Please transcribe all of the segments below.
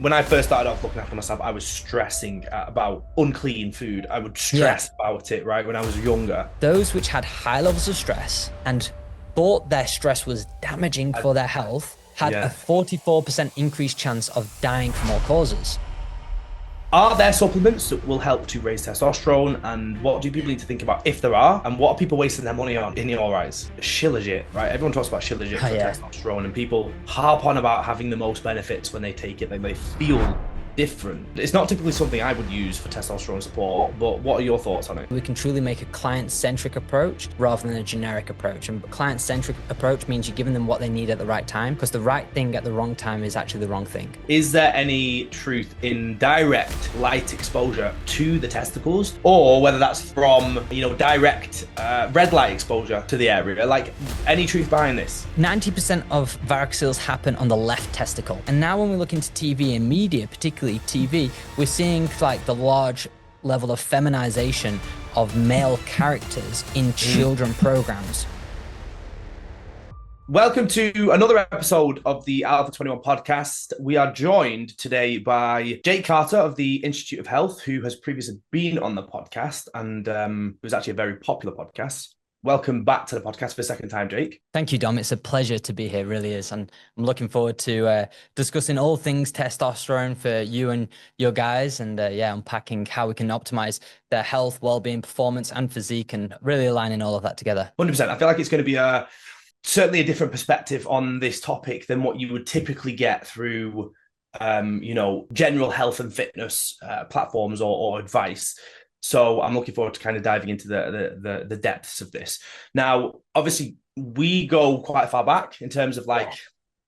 When I first started off looking after myself, I was stressing about unclean food. I would Yeah. stress about it, right, when I was younger. Those which had high levels of stress and thought their stress was damaging I, for their health had a yeah. 44% increased chance of dying from all causes. Are there supplements that will help to raise testosterone? And what do people need to think about if there are? And what are people wasting their money on in your eyes? Shilajit, right? Everyone talks about Shilajit Oh, for yeah. testosterone, and people harp on about having the most benefits when they take it. They feel different. It's not typically something I would use for testosterone support, but what are your thoughts on it? We can truly make a client-centric approach rather than a generic approach. And client-centric approach means you're giving them what they need at the right time, because the right thing at the wrong time is actually the wrong thing. Is there any truth in direct light exposure to the testicles, or whether that's from, direct red light exposure to the area? Like, any truth behind this? 90% of varicocele happen on the left testicle. And now when we look into TV and media, particularly TV, we're seeing like the large level of feminization of male characters in children programs. Welcome to another episode of the Alpha 21 podcast. We are joined today by Jake Carter of the Institute of Health, who has previously been on the podcast, and it was actually a very popular podcast. Welcome back to the podcast for a second time, Jake. Thank you, Dom. It's a pleasure to be here, really is. And I'm looking forward to discussing all things testosterone for you and your guys, and unpacking how we can optimize their health, well-being, performance, and physique, and really aligning all of that together. 100%. I feel like it's going to be certainly a different perspective on this topic than what you would typically get through, general health and fitness platforms or advice. So I'm looking forward to kind of diving into the depths of this. Now, obviously, we go quite far back in terms of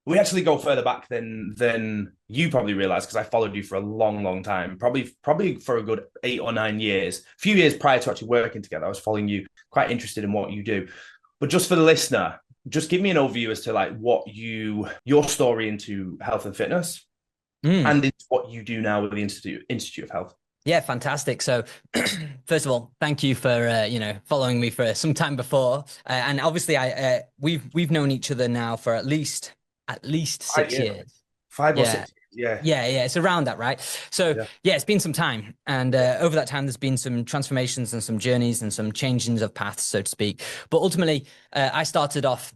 we actually go further back than you probably realize, because I followed you for a long, long time, probably for a good 8 or 9 years, a few years prior to actually working together. I was following you, quite interested in what you do. But just for the listener, just give me an overview as to what your story into health and fitness and into what you do now with the Institute of Health. Yeah, fantastic. So first of all, thank you for following me for some time before. And obviously we've known each other now for at least 6 years. 5 or 6 years. Yeah, it's around that, right? So yeah, it's been some time. And over that time, there's been some transformations and some journeys and some changings of paths, so to speak. But ultimately, I started off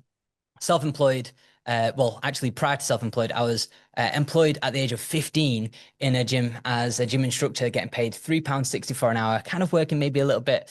self-employed. Actually, prior to self-employed, I was employed at the age of 15 in a gym as a gym instructor, getting paid £3.64 an hour, kind of working maybe a little bit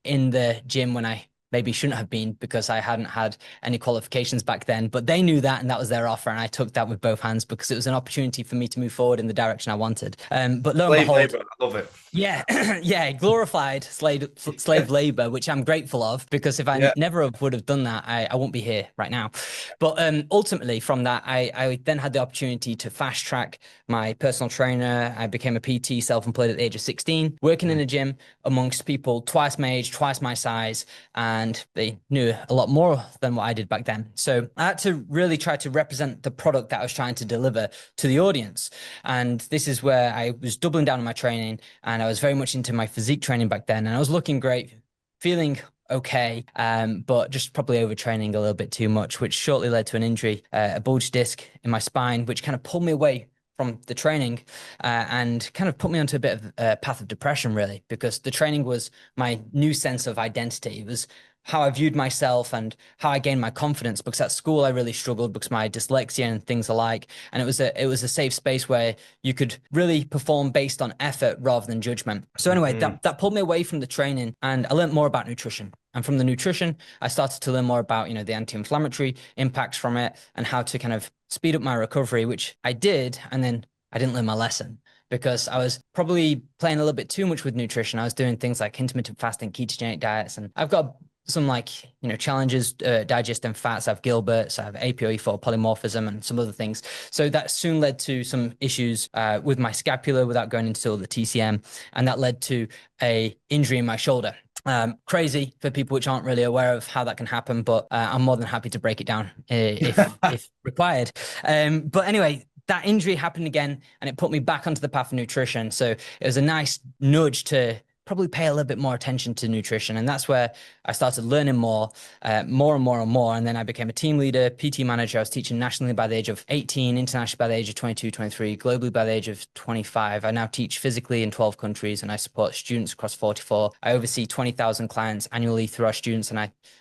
in the gym when I maybe shouldn't have been, because I hadn't had any qualifications back then, but they knew that, and that was their offer, and I took that with both hands because it was an opportunity for me to move forward in the direction I wanted. But lo and behold, labor, I love it. Yeah, yeah, glorified slave labor, which I'm grateful of, because if I never would have done that, I won't be here right now. But ultimately, from that, I then had the opportunity to fast track my personal trainer. I became a PT, self-employed at the age of 16, working in a gym amongst people twice my age, twice my size, and they knew a lot more than what I did back then. So I had to really try to represent the product that I was trying to deliver to the audience. And this is where I was doubling down on my training, and I was very much into my physique training back then, and I was looking great, feeling okay, but just probably overtraining a little bit too much, which shortly led to an injury, a bulged disc in my spine, which kind of pulled me away from the training and kind of put me onto a bit of a path of depression, really, because the training was my new sense of identity. It was how I viewed myself and how I gained my confidence, because at school I really struggled because my dyslexia and things alike. And it was a safe space where you could really perform based on effort rather than judgment. So anyway, that pulled me away from the training, and I learned more about nutrition. And from the nutrition, I started to learn more about, the anti-inflammatory impacts from it and how to kind of speed up my recovery, which I did. And then I didn't learn my lesson, because I was probably playing a little bit too much with nutrition. I was doing things like intermittent fasting, ketogenic diets, and I've got some challenges digesting fats. I have Gilbert's, I have APOE4 polymorphism, and some other things. So that soon led to some issues with my scapula, without going into all the TCM, and that led to a injury in my shoulder. Crazy for people which aren't really aware of how that can happen, but I'm more than happy to break it down if required. But anyway, that injury happened again, and it put me back onto the path of nutrition. So it was a nice nudge to probably pay a little bit more attention to nutrition. And that's where I started learning more and more. And then I became a team leader, PT manager. I was teaching nationally by the age of 18, internationally by the age of 22, 23, globally by the age of 25. I now teach physically in 12 countries, and I support students across 44. I oversee 20,000 clients annually through our students, and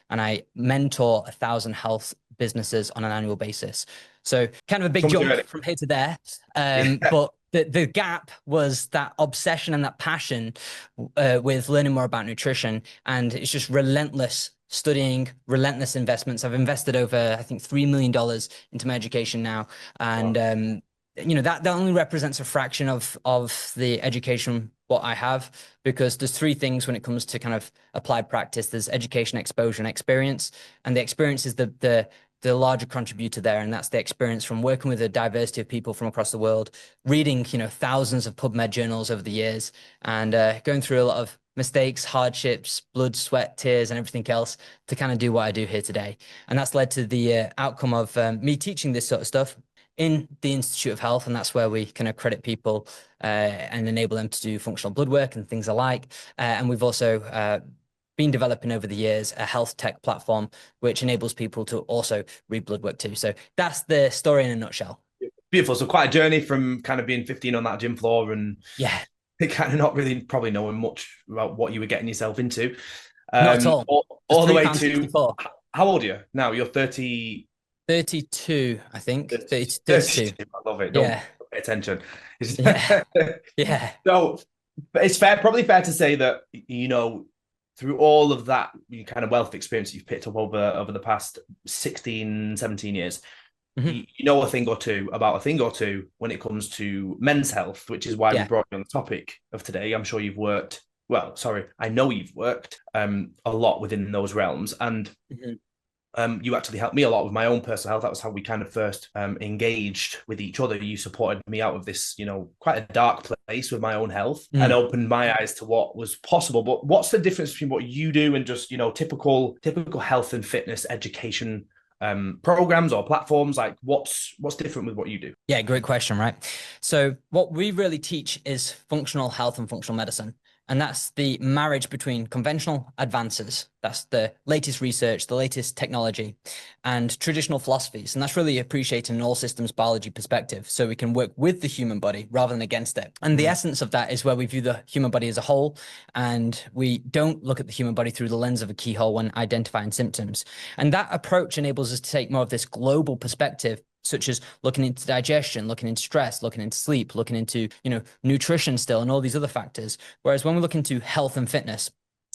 I mentor 1,000 health businesses on an annual basis. So kind of a big jump from here to there. But the gap was that obsession and that passion with learning more about nutrition. And it's just relentless studying, relentless investments. I've invested over, I think, $3 million into my education now. And, wow. That only represents a fraction of the education what I have, because there's three things when it comes to kind of applied practice. There's education, exposure, and experience. And the experience is the larger contributor there, and that's the experience from working with a diversity of people from across the world, reading thousands of PubMed journals over the years, and going through a lot of mistakes, hardships, blood, sweat, tears, and everything else to kind of do what I do here today. And that's led to the outcome of me teaching this sort of stuff in the Institute of Health, and that's where we kind of credit people and enable them to do functional blood work and things alike. And we've also been developing over the years a health tech platform which enables people to also read blood work too. So that's the story in a nutshell. Beautiful. So quite a journey from kind of being 15 on that gym floor and kind of not really probably knowing much about what you were getting yourself into. Not at all. All the way to 64. How old are you now? You're 30. 32, I think. 32. I love it. Don't pay attention. Yeah. So it's probably fair to say that, through all of that kind of wealth of experience you've picked up over the past 16, 17 years, you know a thing or two when it comes to men's health, which is why we brought you on the topic of today. I'm sure you've worked, I know you've worked a lot within those realms, and you actually helped me a lot with my own personal health. That was how we kind of first engaged with each other. You supported me out of this, quite a dark place with my own health and opened my eyes to what was possible. But what's the difference between what you do and just, typical health and fitness education programs or platforms? Like what's different with what you do? Yeah, great question, right? So what we really teach is functional health and functional medicine. And that's the marriage between conventional advances, that's the latest research, the latest technology, and traditional philosophies. And that's really appreciated in all systems biology perspective. So we can work with the human body rather than against it. And the essence of that is where we view the human body as a whole. And we don't look at the human body through the lens of a keyhole when identifying symptoms. And that approach enables us to take more of this global perspective, such as looking into digestion, looking into stress, looking into sleep, looking into, nutrition still, and all these other factors. Whereas when we look into health and fitness,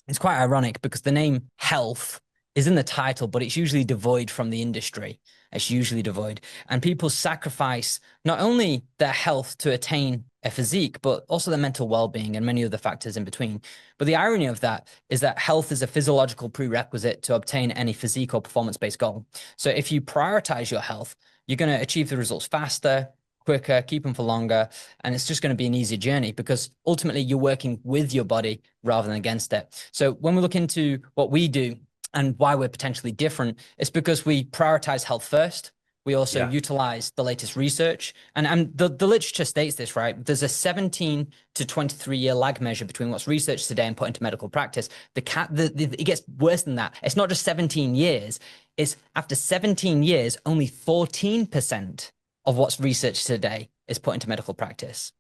it's quite ironic because the name health is in the title, but it's usually devoid from the industry. It's usually devoid. And people sacrifice not only their health to attain a physique, but also their mental well-being and many other factors in between. But the irony of that is that health is a physiological prerequisite to obtain any physique or performance-based goal. So if you prioritize your health, you're going to achieve the results faster, quicker, keep them for longer. And it's just going to be an easier journey because ultimately you're working with your body rather than against it. So when we look into what we do and why we're potentially different, it's because we prioritize health first. We also utilize the latest research. And the literature states this, right? There's a 17 to 23 year lag measure between what's researched today and put into medical practice. It gets worse than that. It's not just 17 years. It's after 17 years, only 14% of what's researched today is put into medical practice.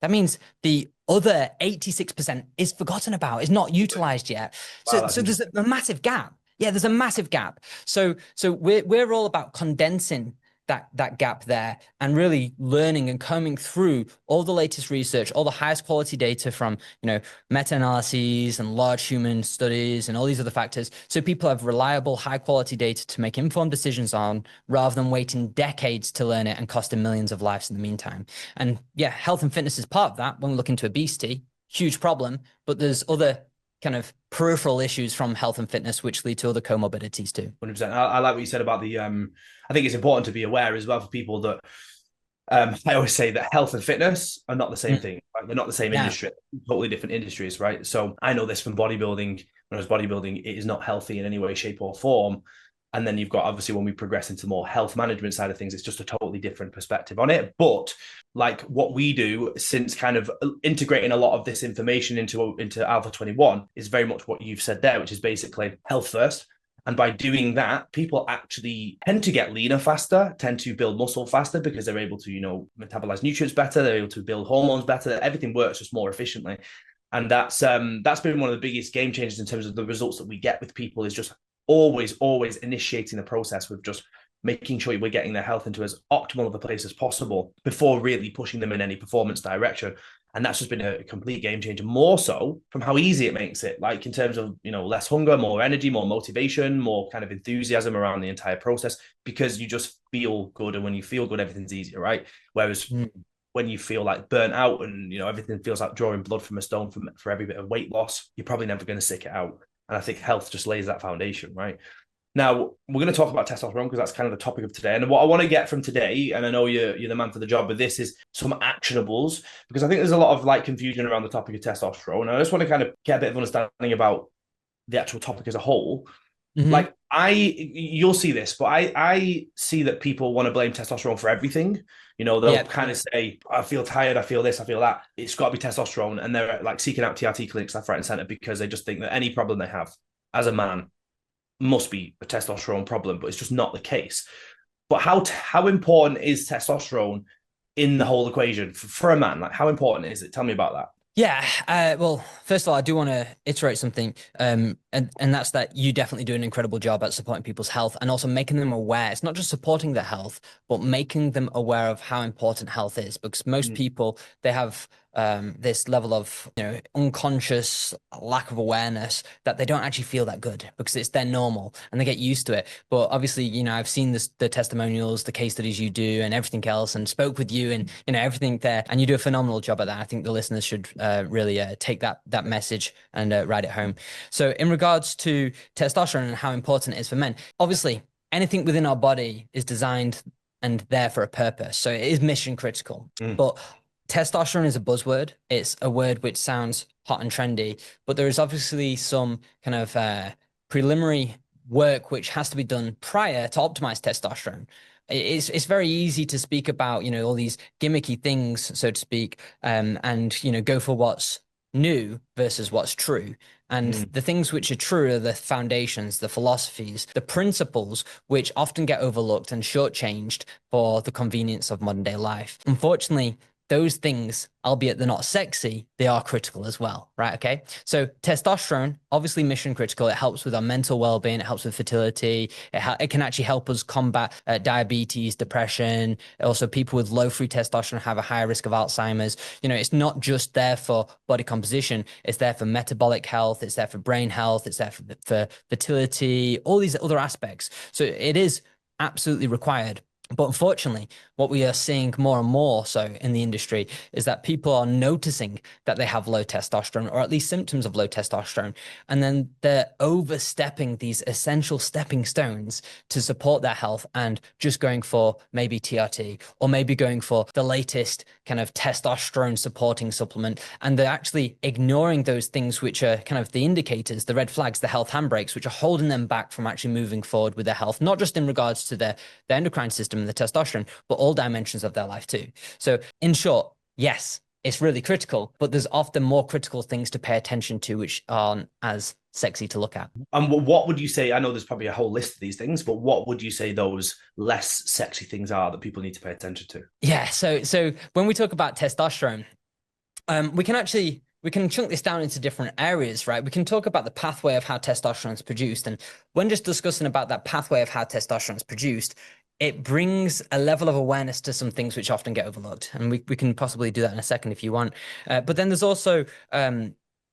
That means the other 86% is forgotten about, is not utilized yet. So there's a massive gap. Yeah, there's a massive gap. So we're all about condensing that gap there and really learning and combing through all the latest research, all the highest quality data from, meta-analyses and large human studies and all these other factors. So people have reliable, high quality data to make informed decisions on rather than waiting decades to learn it and costing millions of lives in the meantime. And yeah, health and fitness is part of that. When we look into obesity, huge problem, but there's other kind of peripheral issues from health and fitness, which lead to other comorbidities too. 100%. I like what you said about the, I think it's important to be aware as well for people that I always say that health and fitness are not the same thing. Right? They're not the same industry, totally different industries, right? So I know this from bodybuilding. When I was bodybuilding, it is not healthy in any way, shape or form And then you've got, obviously, when we progress into more health management side of things, it's just a totally different perspective on it. But like what we do, since kind of integrating a lot of this information into Alpha 21, is very much what you've said there, which is basically health first. And by doing that, people actually tend to get leaner faster, tend to build muscle faster, because they're able to, metabolize nutrients better, they're able to build hormones better, everything works just more efficiently. And that's been one of the biggest game changers in terms of the results that we get with people, is just always initiating the process with just making sure we're getting their health into as optimal of a place as possible before really pushing them in any performance direction. And that's just been a complete game changer, more so from how easy it makes it, like in terms of, less hunger, more energy, more motivation, more kind of enthusiasm around the entire process, because you just feel good. And when you feel good, everything's easier, right? Whereas when you feel like burnt out and, everything feels like drawing blood from a stone for every bit of weight loss, you're probably never going to stick it out. And I think health just lays that foundation, right? Now, we're going to talk about testosterone because that's kind of the topic of today. And what I want to get from today, and I know you're the man for the job with this, is some actionables, because I think there's a lot of like confusion around the topic of testosterone. And I just want to kind of get a bit of understanding about the actual topic as a whole. Like you'll see this, but I see that people want to blame testosterone for everything. They'll kind of say, I feel tired, I feel this, I feel that. It's got to be testosterone. And they're like seeking out TRT clinics left, right, and center because they just think that any problem they have as a man must be a testosterone problem, but it's just not the case. But how important is testosterone in the whole equation for a man? Like, how important is it? Tell me about that. Yeah, well, first of all, I do want to iterate something, and that's that you definitely do an incredible job at supporting people's health and also making them aware. It's not just supporting their health, but making them aware of how important health is, because most people, they have this level of unconscious lack of awareness that they don't actually feel that good because it's their normal and they get used to it. But obviously, I've seen the testimonials, the case studies you do, and everything else, and spoke with you, and everything there, and you do a phenomenal job at that. I think the listeners should really take that message and ride it home. So in regards to testosterone and how important it is for men, obviously anything within our body is designed and there for a purpose. So it is mission critical. But testosterone is a buzzword. It's a word which sounds hot and trendy, but there is obviously some kind of preliminary work which has to be done prior to optimize testosterone. It's very easy to speak about, all these gimmicky things, so to speak, and, go for what's new versus what's true. And the things which are true are the foundations, the philosophies, the principles, which often get overlooked and shortchanged for the convenience of modern day life. Unfortunately, those things, albeit they're not sexy, they are critical as well, right? Okay. So testosterone, obviously mission critical. It helps with our mental well-being. It helps with fertility. It can actually help us combat diabetes, depression. Also, people with low free testosterone have a higher risk of Alzheimer's. It's not just there for body composition. It's there for metabolic health. It's there for brain health. It's there for fertility, all these other aspects. So it is absolutely required. But unfortunately, what we are seeing more and more so in the industry is that people are noticing that they have low testosterone, or at least symptoms of low testosterone, and then they're overstepping these essential stepping stones to support their health and just going for maybe TRT, or maybe going for the latest kind of testosterone supporting supplement. And they're actually ignoring those things which are kind of the indicators, the red flags, the health handbrakes, which are holding them back from actually moving forward with their health, not just in regards to their endocrine system and the testosterone, but all dimensions of their life too. So in short, yes, it's really critical, but there's often more critical things to pay attention to, which aren't as sexy to look at. And what would you say? I know there's probably a whole list of these things, but what would you say those less sexy things are that people need to pay attention to? Yeah. So when we talk about testosterone, we can chunk this down into different areas, right? We can talk about the pathway of how testosterone is produced. And when just discussing about that pathway of how testosterone is produced, it brings a level of awareness to some things which often get overlooked. And we can possibly do that in a second if you want. But then there's also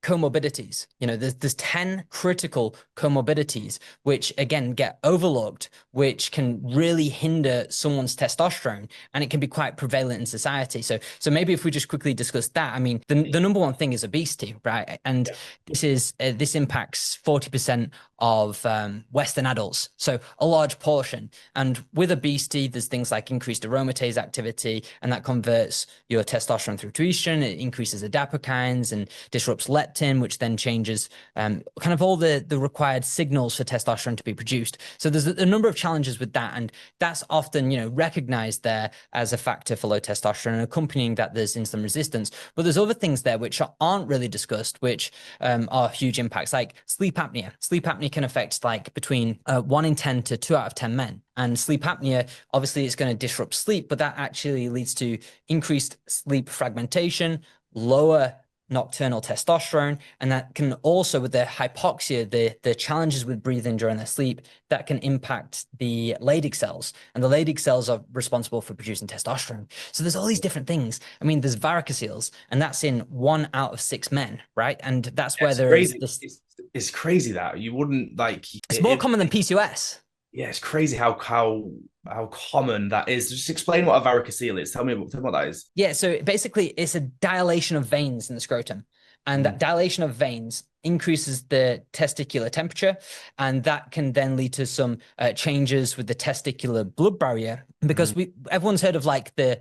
comorbidities. There's 10 critical comorbidities, which again get overlooked, which can really hinder someone's testosterone, and it can be quite prevalent in society. So maybe if we just quickly discuss that, I mean, the number one thing is obesity, right? And this impacts 40% of Western adults, so a large portion. And with obesity, there's things like increased aromatase activity, and that converts your testosterone through to estrogen. It increases adapokines and disrupts leptin, which then changes kind of all the required signals for testosterone to be produced. So there's a number of challenges with that, and that's often, recognized there as a factor for low testosterone, and accompanying that there's insulin resistance. But there's other things there which aren't really discussed, which are huge impacts, like sleep apnea. Sleep apnea can affect like between 1 in 10 to 2 out of 10 men. And sleep apnea, obviously, it's going to disrupt sleep, but that actually leads to increased sleep fragmentation, lower nocturnal testosterone, and that can also, with the hypoxia, the challenges with breathing during their sleep, that can impact the Leydig cells, and the Leydig cells are responsible for producing testosterone. So there's all these different things. I mean, there's varicoceles, and that's in 1 out of 6 men, right? And that's where there is this. It's crazy that you wouldn't like. It's more common than PCOS. Yeah, it's crazy how common that is. Just explain what a varicocele is. Tell me what that is. Yeah, so basically it's a dilation of veins in the scrotum. And that dilation of veins increases the testicular temperature, and that can then lead to some changes with the testicular blood barrier. Because everyone's heard of like the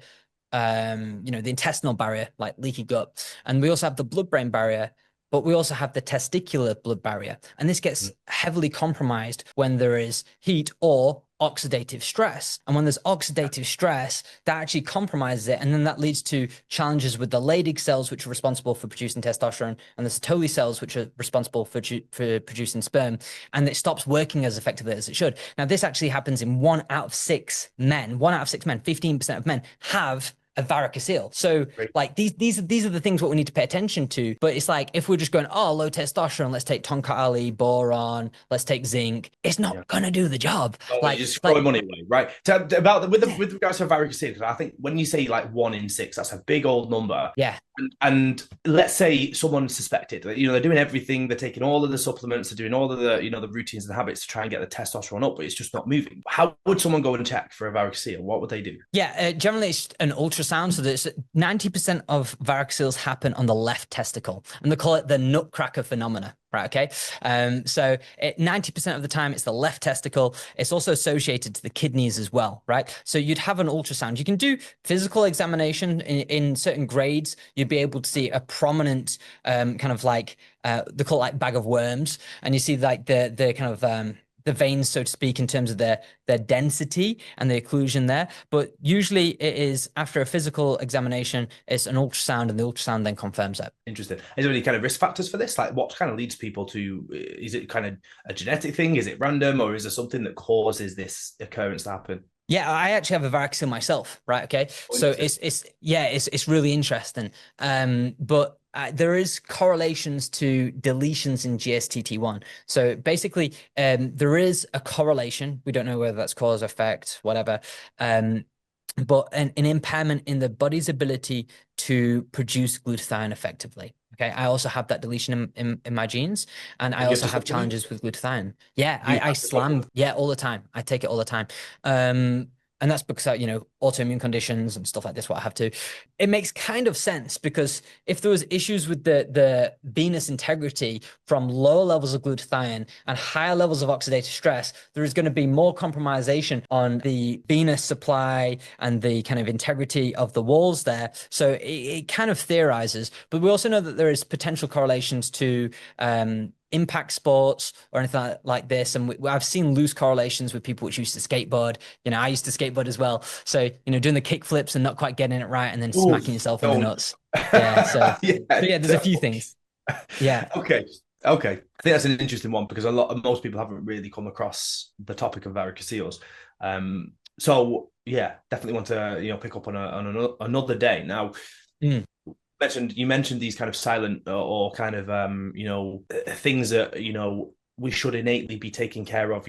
intestinal barrier, like leaky gut, and we also have the blood-brain barrier, but we also have the testicular blood barrier. And this gets heavily compromised when there is heat or oxidative stress. And when there's oxidative stress, that actually compromises it. And then that leads to challenges with the Leydig cells, which are responsible for producing testosterone, and the Sertoli cells, which are responsible for producing sperm. And it stops working as effectively as it should. Now, this actually happens in 1 out of 6 men. 1 out of 6 men, 15% of men have a varicocele. So like these are the things what we need to pay attention to. But it's like, if we're just going, low testosterone, let's take tonka ali, boron, let's take zinc, it's not gonna do the job. Like, just throw money away, right? With regards to varicocele, because I think when you say like 1 in 6, that's a big old number. Yeah. And let's say someone suspected that, they're doing everything, they're taking all of the supplements, they're doing all of the, the routines and habits to try and get the testosterone up, but it's just not moving. How would someone go and check for a varicocele? What would they do? Yeah, generally it's an ultrasound. So there's 90% of varicoceles happen on the left testicle, and they call it the nutcracker phenomena. Right. Okay. So 90% of the time it's the left testicle. It's also associated to the kidneys as well. Right. So you'd have an ultrasound. You can do physical examination in certain grades. You'd be able to see a prominent kind of like they call it like bag of worms, and you see like the kind of the veins, so to speak, in terms of their density and the occlusion there. But usually it is after a physical examination, it's an ultrasound, and the ultrasound then confirms that. Interesting. Is there any kind of risk factors for this? Like, what kind of leads people to, is it kind of a genetic thing? Is it random, or is there something that causes this occurrence to happen? Yeah, I actually have a varicocele myself, right? Okay. So it's really interesting. But there is correlations to deletions in GSTT1. So basically, there is a correlation. We don't know whether that's cause, effect, whatever. But an impairment in the body's ability to produce glutathione effectively. Okay, I also have that deletion in my genes, and I also have challenges with glutathione. Yeah, I slam. Yeah, all the time. I take it all the time. And that's because, autoimmune conditions and stuff like this, what I have to. It makes kind of sense, because if there was issues with the venous integrity from lower levels of glutathione and higher levels of oxidative stress, there is going to be more compromisation on the venous supply and the kind of integrity of the walls there. So it kind of theorizes, but we also know that there is potential correlations to impact sports or anything like this, and I've seen loose correlations with people which used to skateboard. I used to skateboard as well, so doing the kick flips and not quite getting it right, and then smacking yourself in the nuts. Yeah, so there's a few things. Yeah. Okay. I think that's an interesting one, because most people haven't really come across the topic of varicoceles. So yeah, definitely want to pick up on another day. Now, you mentioned these kind of silent or kind of things that we should innately be taking care of,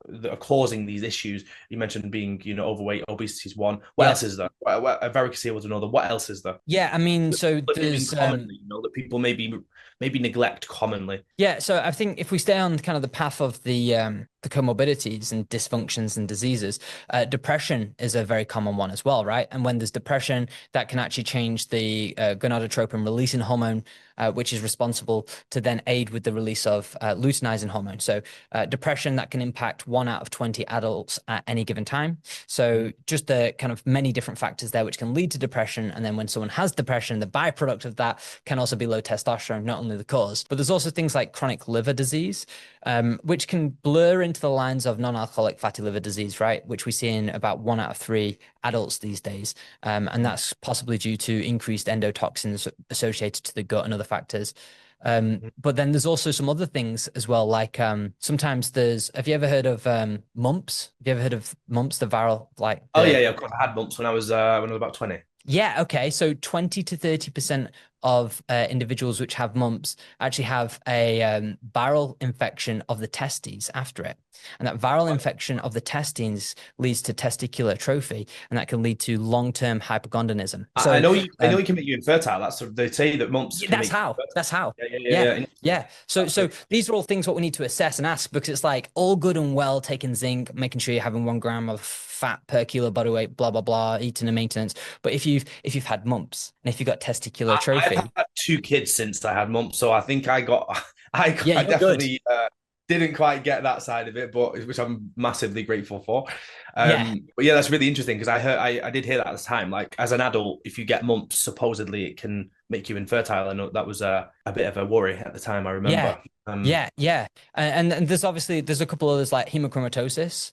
that are causing these issues. You mentioned being overweight, obesity is one. What else is there? Varicocele was another. What else is there? Yeah, I mean, so there's commonly, that people maybe neglect commonly. Yeah, so I think if we stay on kind of the path of the comorbidities and dysfunctions and diseases, depression is a very common one as well, right? And when there's depression, that can actually change the gonadotropin releasing hormone which is responsible to then aid with the release of luteinizing hormone. So depression that can impact 1 out of 20 adults at any given time. So just the kind of many different factors there which can lead to depression. And then when someone has depression, the byproduct of that can also be low testosterone, not only the cause, but there's also things like chronic liver disease, which can blur into the lines of non-alcoholic fatty liver disease, right? Which we see in about 1 out of 3 adults these days. And that's possibly due to increased endotoxins associated to the gut and other factors. But then there's also some other things as well, like sometimes have you ever heard of mumps? Have you ever heard of mumps, the viral, like yeah, of course. I had mumps when I was about 20. Yeah, okay. So 20 to 30% of individuals which have mumps actually have a viral infection of the testes after it. And that viral infection of the testes leads to testicular atrophy, and that can lead to long-term hypogonadism. So I know it can make you infertile. They say that mumps can that's how. That's how. Yeah. So these are all things what we need to assess and ask, because it's like all good and well taking zinc, making sure you're having 1 gram of fat per kilo body weight, blah blah blah, eating and maintenance. But if you've had mumps and if you've got testicular atrophy, I've had 2 kids since I had mumps, so I think I definitely didn't quite get that side of it, but which I'm massively grateful for. But yeah, that's really interesting, because I did hear that at the time. Like, as an adult, if you get mumps, supposedly it can make you infertile. I know that was a bit of a worry at the time, I remember. And there's a couple others, like hemochromatosis.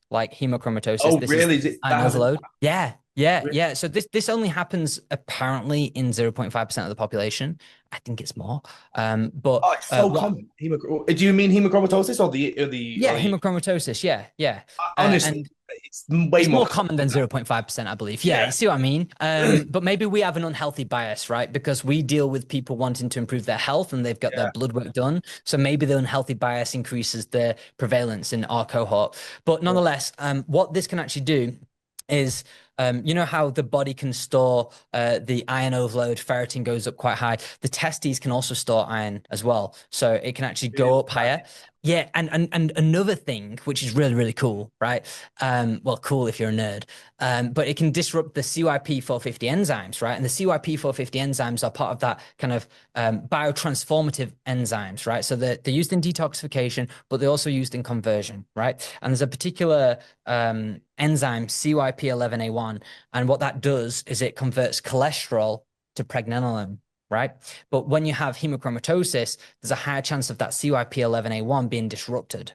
Oh, really? Is iron overload. Yeah. So this only happens apparently in 0.5% of the population. I think it's more. But it's so common. Do you mean hemochromatosis or the hemochromatosis? Yeah. Honestly, it's more common than 0.5%, I believe. Yeah, you see what I mean? But maybe we have an unhealthy bias, right? Because we deal with people wanting to improve their health and they've got their blood work done. So maybe the unhealthy bias increases the prevalence in our cohort. But nonetheless, what this can actually do is, you know how the body can store the iron overload, ferritin goes up quite high. The testes can also store iron as well. So it can actually go up higher. Yeah, and another thing, which is really, really cool, right? Well, cool if you're a nerd, but it can disrupt the CYP450 enzymes, right? And the CYP450 enzymes are part of that kind of biotransformative enzymes, right? So they're used in detoxification, but they're also used in conversion, right? And there's a particular enzyme, CYP11A1, and what that does is it converts cholesterol to pregnenolone. Right. But when you have hemochromatosis, there's a higher chance of that CYP11A1 being disrupted.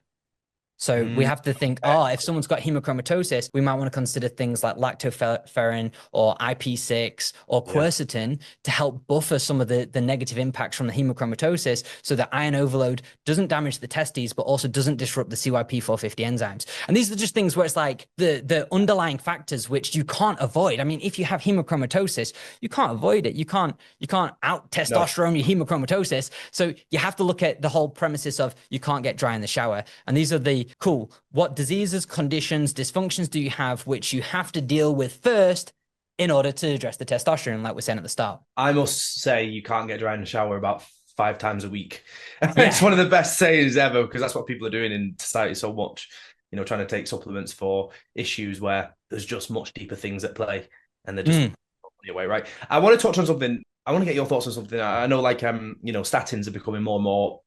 So we have to think, if someone's got hemochromatosis, we might want to consider things like lactoferrin or IP6 or quercetin to help buffer some of the negative impacts from the hemochromatosis, so that iron overload doesn't damage the testes, but also doesn't disrupt the CYP450 enzymes. And these are just things where it's like the underlying factors which you can't avoid. I mean, if you have hemochromatosis, you can't avoid it. You can't out testosterone your hemochromatosis. So you have to look at the whole premises of you can't get dry in the shower. And these are the what diseases, conditions, dysfunctions do you have which you have to deal with first in order to address the testosterone, like we're saying at the start? I must say, you can't get dry in the shower about 5 times a week. It's one of the best sayings ever, because that's what people are doing in society so much, trying to take supplements for issues where there's just much deeper things at play, and they're just away, right? I want to touch on something. I want to get your thoughts on something. I know, like, statins are becoming more and more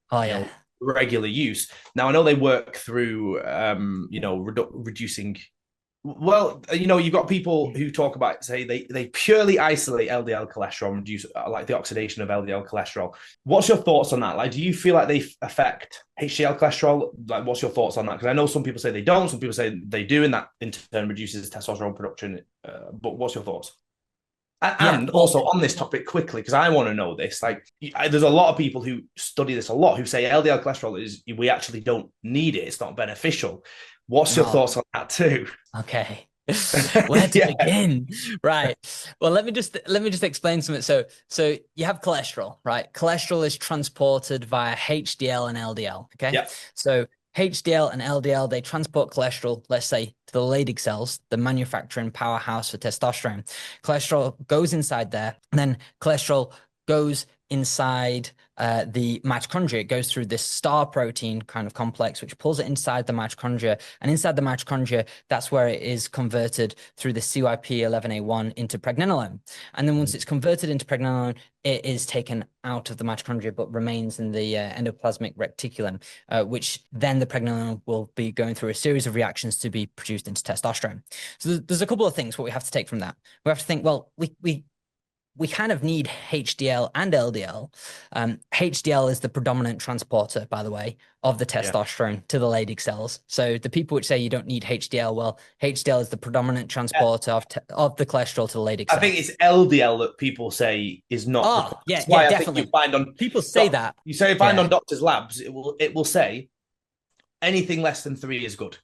regular use. Now, I know they work through, reducing. Well, you've got people who talk about, say, they purely isolate LDL cholesterol and reduce, like, the oxidation of LDL cholesterol. What's your thoughts on that? Like, do you feel like they affect HDL cholesterol? Like, what's your thoughts on that? Because I know some people say they don't, some people say they do, and that in turn reduces testosterone production. But what's your thoughts? And also on this topic quickly, because I want to know this, like, there's a lot of people who study this a lot who say LDL cholesterol we actually don't need it. It's not beneficial. What's your thoughts on that too? Okay. Where to begin? Right. Well, let me just explain something. So you have cholesterol, right? Cholesterol is transported via HDL and LDL. Okay. Yeah. So HDL and LDL, they transport cholesterol, let's say, to the Leydig cells, the manufacturing powerhouse for testosterone. Cholesterol goes inside there, and then cholesterol goes inside the mitochondria. It goes through this star protein kind of complex, which pulls it inside the mitochondria. And inside the mitochondria, that's where it is converted through the CYP11A1 into pregnenolone. And then once it's converted into pregnenolone, it is taken out of the mitochondria, but remains in the endoplasmic reticulum, which then the pregnenolone will be going through a series of reactions to be produced into testosterone. So there's a couple of things what we have to take from that. We have to think, well, we kind of need HDL and LDL. HDL is the predominant transporter, by the way, of the testosterone to the Leydig cells. So the people which say you don't need HDL, well, HDL is the predominant transporter of the cholesterol to the Leydig cells. I think it's LDL that people say is not required. Yeah, That's why I definitely. think you find on people say that. You say find on doctors' labs, it will say anything less than 3 is good.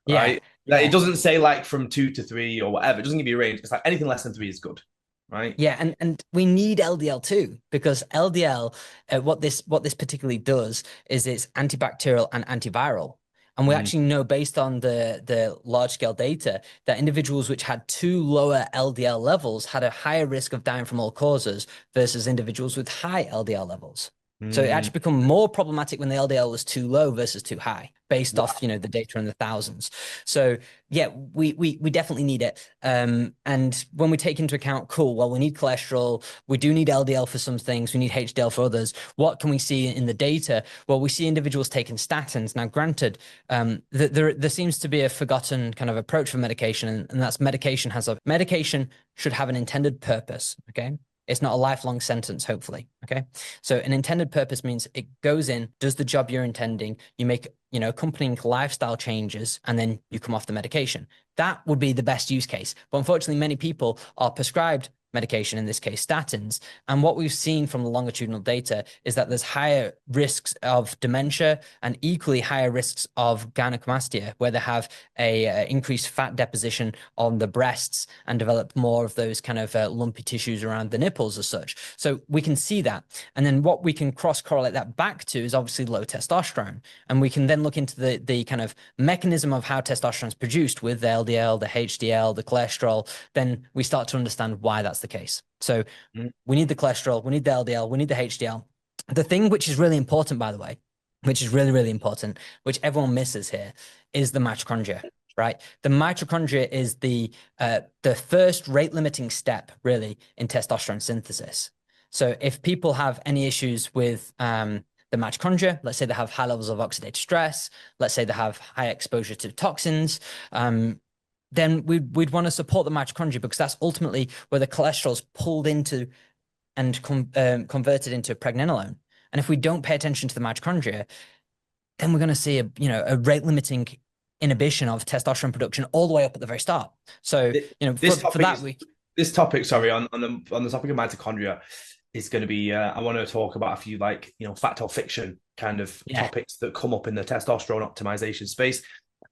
Right? Yeah. It doesn't say like from 2 to 3 or whatever. It doesn't give you a range. It's like anything less than 3 is good. Right. Yeah, and we need LDL too, because LDL, what this particularly does is it's antibacterial and antiviral. And we actually know, based on the large scale data, that individuals which had too lower LDL levels had a higher risk of dying from all causes versus individuals with high LDL levels. So it actually become more problematic when the LDL was too low versus too high, based off, the data in the thousands. So yeah, we definitely need it. And when we take into account, cool, well, we need cholesterol, we do need LDL for some things, we need HDL for others. What can we see in the data? Well, we see individuals taking statins. Now, granted, there seems to be a forgotten kind of approach for medication, and that's medication should have an intended purpose. Okay. It's not a lifelong sentence, hopefully. Okay. So an intended purpose means it goes in, does the job you're intending, you make, accompanying lifestyle changes, and then you come off the medication. That would be the best use case. But unfortunately, many people are prescribed medication, in this case, statins. And what we've seen from the longitudinal data is that there's higher risks of dementia and equally higher risks of gynecomastia, where they have a increased fat deposition on the breasts and develop more of those kind of lumpy tissues around the nipples as such. So we can see that. And then what we can cross-correlate that back to is obviously low testosterone. And we can then look into the kind of mechanism of how testosterone is produced with the LDL, the HDL, the cholesterol. Then we start to understand why that's the case. So we need the cholesterol, we need the LDL, we need the HDL. The thing which is really important, by the way, which is really, really important, which everyone misses here, is the mitochondria, right? The mitochondria is the first rate limiting step, really, in testosterone synthesis. So if people have any issues with the mitochondria, let's say they have high levels of oxidative stress, let's say they have high exposure to toxins, then we'd want to support the mitochondria, because that's ultimately where the cholesterol is pulled into and converted into pregnenolone. And if we don't pay attention to the mitochondria, then we're going to see a rate limiting inhibition of testosterone production all the way up at the very start. So this topic, sorry, on the topic of mitochondria is going to be I want to talk about a few fact or fiction kind of topics that come up in the testosterone optimization space.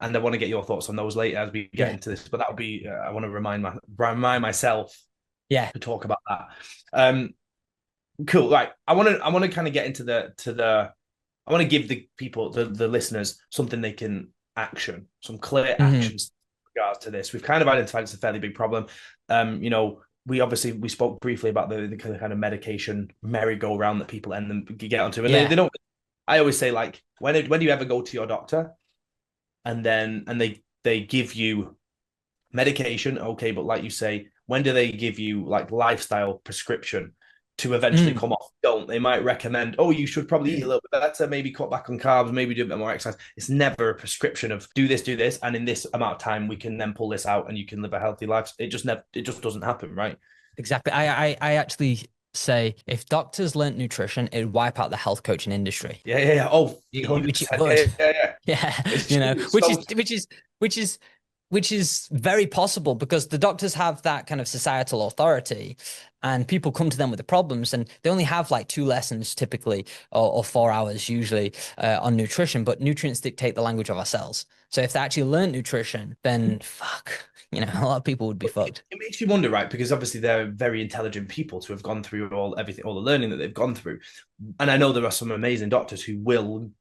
And I want to get your thoughts on those later as we get into this. But that would be, I want to remind myself to talk about that. Cool. Right. I want to kind of get into I want to give the people, the listeners, something they can action, some clear actions in regards to this. We've kind of identified it's a fairly big problem. We spoke briefly about the kind of medication merry-go-round that people end them get onto. And they don't, I always say, like, when do you ever go to your doctor? And they give you medication, okay, but like you say, when do they give you like lifestyle prescription to eventually come off? Don't. They might recommend, oh, you should probably eat a little bit better, maybe cut back on carbs, maybe do a bit more exercise. It's never a prescription of do this, and in this amount of time we can then pull this out and you can live a healthy life. It just doesn't happen, right? Exactly. I actually say if doctors learnt nutrition, it'd wipe out the health coaching industry. Yeah. Oh, which it would. Yeah. Which is very possible, because the doctors have that kind of societal authority, and people come to them with the problems, and they only have like 2 lessons typically, or 4 hours usually on nutrition, but nutrients dictate the language of our cells. So if they actually learn nutrition, then a lot of people would be fucked. It makes you wonder, right? Because obviously they're very intelligent people to have gone through all the learning that they've gone through. And I know there are some amazing doctors who will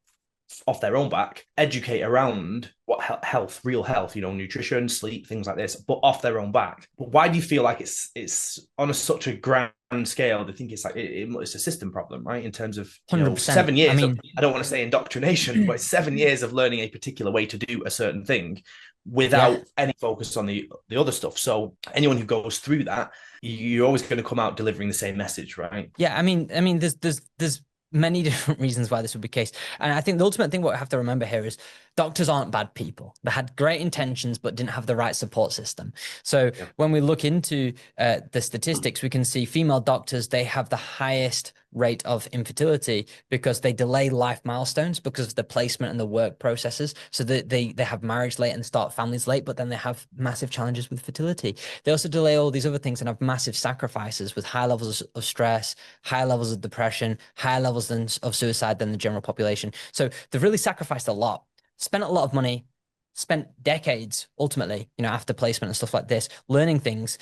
off their own back, educate around what health, real health, nutrition, sleep, things like this, but off their own back. But why do you feel like it's on such a grand scale? They think it's like it's a system problem, right? In terms of 100%. 7 years. I don't want to say indoctrination, but it's 7 years of learning a particular way to do a certain thing without any focus on the other stuff. So anyone who goes through that, you're always going to come out delivering the same message, right? Yeah, I mean, there's many different reasons why this would be the case. And I think the ultimate thing what we have to remember here is doctors aren't bad people. They had great intentions, but didn't have the right support system. So when we look into the statistics, we can see female doctors, they have the highest rate of infertility because they delay life milestones because of the placement and the work processes. So they have marriage late and start families late, but then they have massive challenges with fertility. They also delay all these other things and have massive sacrifices with high levels of stress, high levels of depression, higher levels of suicide than the general population. So they've really sacrificed a lot, spent a lot of money, spent decades ultimately, after placement and stuff like this, learning things.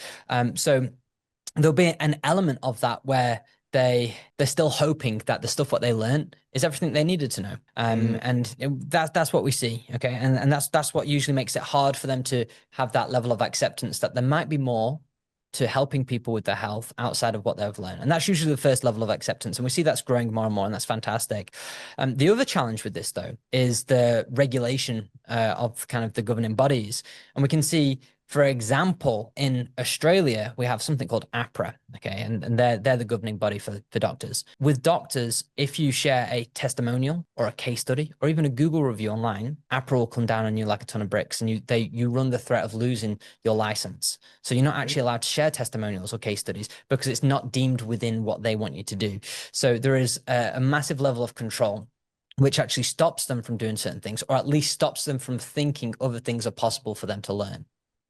So there'll be an element of that where they're still hoping that the stuff what they learned is everything they needed to know. And that's what we see. Okay. And that's what usually makes it hard for them to have that level of acceptance that there might be more to helping people with their health outside of what they've learned. And that's usually the first level of acceptance. And we see that's growing more and more, and that's fantastic. The other challenge with this, though, is the regulation of kind of the governing bodies. And we can see, for example, in Australia, we have something called APRA, okay, and they're the governing body for doctors. With doctors, if you share a testimonial or a case study or even a Google review online, APRA will come down on you like a ton of bricks, and you run the threat of losing your license. So you're not actually allowed to share testimonials or case studies because it's not deemed within what they want you to do. So there is a massive level of control which actually stops them from doing certain things, or at least stops them from thinking other things are possible for them to learn.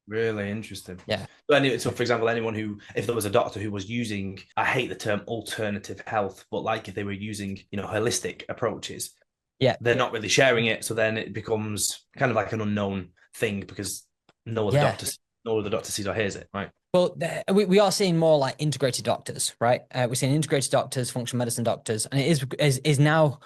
Really interesting. Yeah. So, for example, anyone who, if there was a doctor who was using, I hate the term alternative health, but like if they were using, holistic approaches, they're not really sharing it. So then it becomes kind of like an unknown thing because no other doctor sees or hears it, right? Well, we are seeing more like integrated doctors, right? We're seeing integrated doctors, functional medicine doctors, and it is now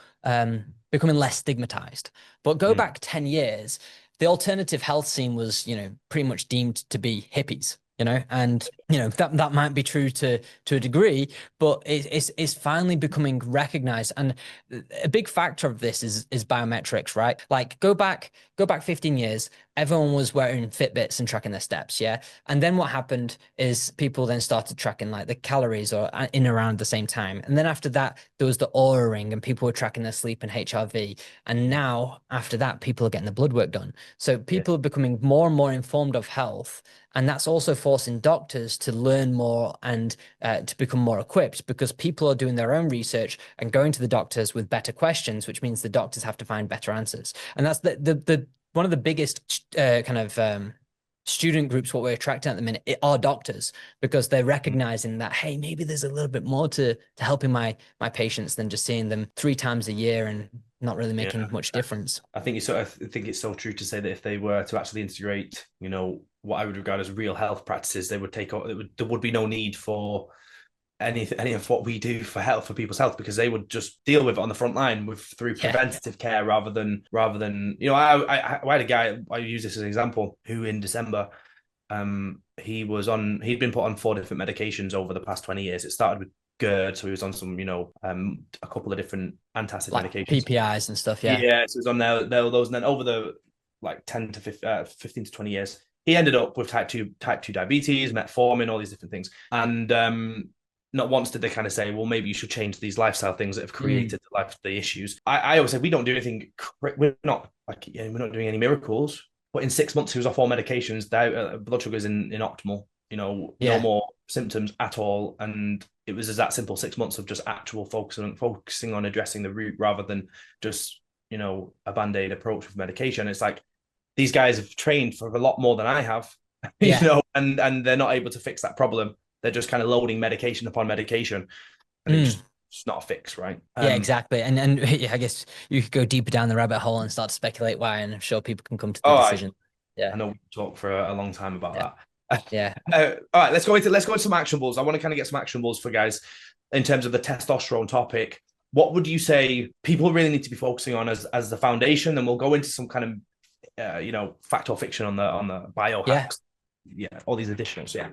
becoming less stigmatized. But go back 10 years, the alternative health scene was, pretty much deemed to be hippies, and, that might be true to a degree, but it's finally becoming recognized. And a big factor of this is biometrics, right? Like go back 15 years, everyone was wearing Fitbits and tracking their steps. Yeah. And then what happened is people then started tracking like the calories or in around the same time. And then after that, there was the Oura Ring and people were tracking their sleep and HRV. And now after that, people are getting the blood work done. So people are becoming more and more informed of health. And that's also forcing doctors to learn more and to become more equipped because people are doing their own research and going to the doctors with better questions, which means the doctors have to find better answers. And that's the one of the biggest student groups, what we're attracting at the minute are doctors, because they're recognizing that, hey, maybe there's a little bit more to helping my patients than just seeing them 3 times a year and not really making much difference. I think it's so true to say that if they were to actually integrate, what I would regard as real health practices, there would be no need for any of what we do for people's health, because they would just deal with it on the front line through preventative care rather than I had a guy, I use this as an example, who in December he'd been put on 4 different medications over the past 20 years. It started with GERD, so he was on some a couple of different antacid medications, PPIs and stuff. So he was on those, and then over the 10 to 15 to 20 years he ended up with type 2 diabetes, metformin, all these different things. And not once did they kind of say, well, maybe you should change these lifestyle things that have created the issues. I always say we don't do anything. We're not doing any miracles. But in 6 months, he was off all medications. Blood sugars in optimal. No more symptoms at all. And it was that simple. 6 months of just actual focusing on addressing the root rather than just a band-aid approach with medication. It's like these guys have trained for a lot more than I have, and they're not able to fix that problem. They're just kind of loading medication upon medication, and it's not a fix, right? Exactly. And I guess you could go deeper down the rabbit hole and start to speculate why, and I'm sure people can come to the decision. I know we talk for a long time about that. All right, let's go into some actionables. I want to kind of get some actionables for guys in terms of the testosterone topic. what would you say people really need to be focusing on as the foundation? Then we'll go into some kind of fact or fiction on the biohacks. Yeah, all these additionals. Yeah.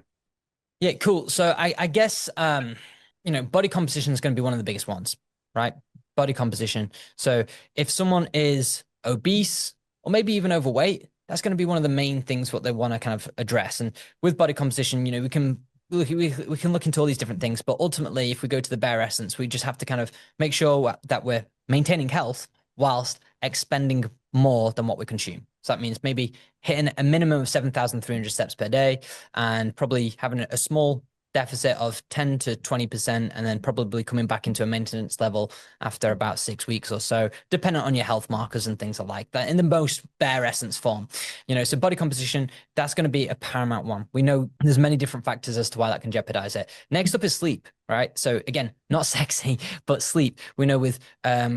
Yeah, cool. So I guess body composition is going to be one of the biggest ones, right? Body composition. So if someone is obese or maybe even overweight, that's going to be one of the main things what they want to kind of address. And with body composition, we can look into all these different things, but ultimately, if we go to the bare essence, we just have to kind of make sure that we're maintaining health whilst expending more than what we consume. So that means maybe hitting a minimum of 7,300 steps per day and probably having a small deficit of 10 to 20%, and then probably coming back into a maintenance level after about 6 weeks or so, depending on your health markers and things like that, in the most bare essence form. So body composition, that's going to be a paramount one. We know there's many different factors as to why that can jeopardize it. Next up is sleep, right? So again, not sexy, but sleep. We know with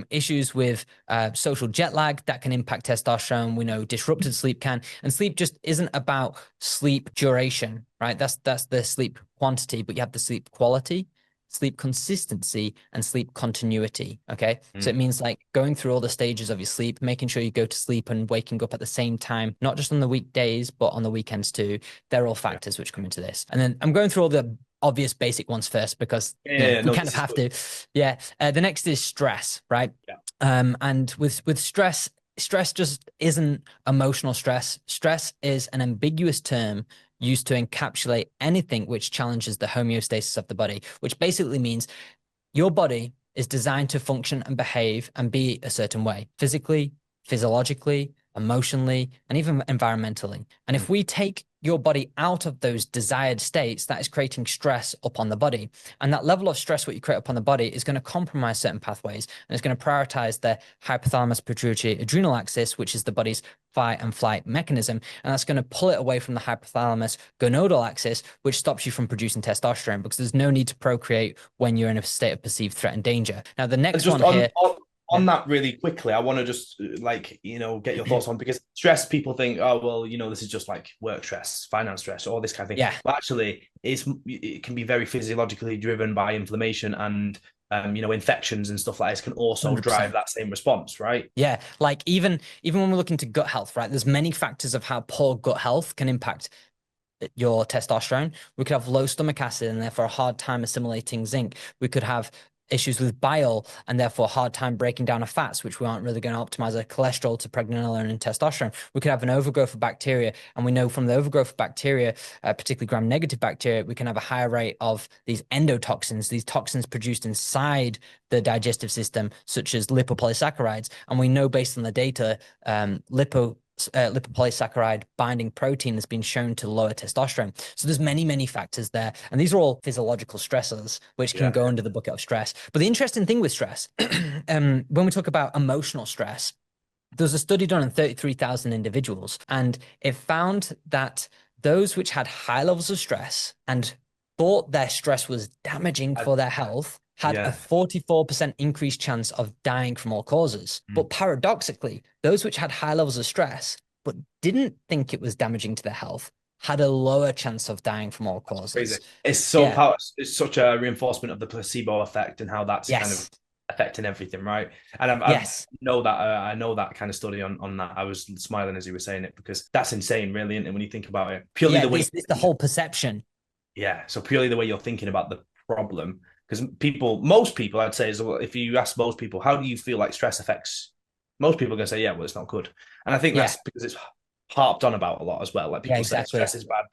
issues with social jet lag, that can impact testosterone. We know disrupted sleep can, and sleep just isn't about sleep duration, right? That's the sleep quantity, but you have the sleep quality, sleep consistency, and sleep continuity. Okay. So it means like going through all the stages of your sleep, making sure you go to sleep and waking up at the same time, not just on the weekdays, but on the weekends too. They're all factors which come into this. And then I'm going through all the obvious basic ones first because we kind of have to. Yeah. The next is stress, right? Yeah. And with stress just isn't emotional stress. Stress is an ambiguous term used to encapsulate anything which challenges the homeostasis of the body, which basically means your body is designed to function and behave and be a certain way, physically, physiologically, emotionally, and even environmentally. And if we take your body out of those desired states, that is creating stress upon the body. And that level of stress, what you create upon the body, is going to compromise certain pathways, and it's going to prioritize the hypothalamus pituitary adrenal axis, which is the body's fight and flight mechanism. And that's going to pull it away from the hypothalamus gonadal axis, which stops you from producing testosterone, because there's no need to procreate when you're in a state of perceived threat and danger. Now, the next one here. On that really quickly, I want to just get your thoughts on, because stress, people think, oh, well, this is just like work stress, finance stress, all this kind of thing. Yeah. But actually, it can be very physiologically driven by inflammation and, infections and stuff like this can also 100%. drive that same response, right? Yeah. Like even when we look into gut health, right, there's many factors of how poor gut health can impact your testosterone. We could have low stomach acid and therefore a hard time assimilating zinc. We could have issues with bile and therefore hard time breaking down of fats, which we aren't really going to optimize our cholesterol to pregnenolone and testosterone. We could have an overgrowth of bacteria, and we know from the overgrowth of bacteria, particularly gram-negative bacteria, we can have a higher rate of these endotoxins, these toxins produced inside the digestive system, such as lipopolysaccharides. And we know based on the data, lipopolysaccharide binding protein has been shown to lower testosterone. So there's many factors there. And these are all physiological stressors, which can go under the bucket of stress. But the interesting thing with stress, when we talk about emotional stress, there was a study done on 33,000 individuals, and it found that those which had high levels of stress and thought their stress was damaging for their health had a 44% increased chance of dying from all causes. But paradoxically, those which had high levels of stress but didn't think it was damaging to their health had a lower chance of dying from all causes. Crazy. It's so it's such a reinforcement of the placebo effect and how that's kind of affecting everything, right? And I know that kind of study on that. I was smiling as you were saying it, because that's insane, really, isn't it, when you think about it? Purely the way it's the whole perception. Yeah. So purely the way you're thinking about the problem. Because most people, I'd say, if you ask most people, how do you feel like stress affects? Most people are going to say, yeah, well, it's not good. And I think that's because it's harped on about a lot as well. Like people say stress is bad,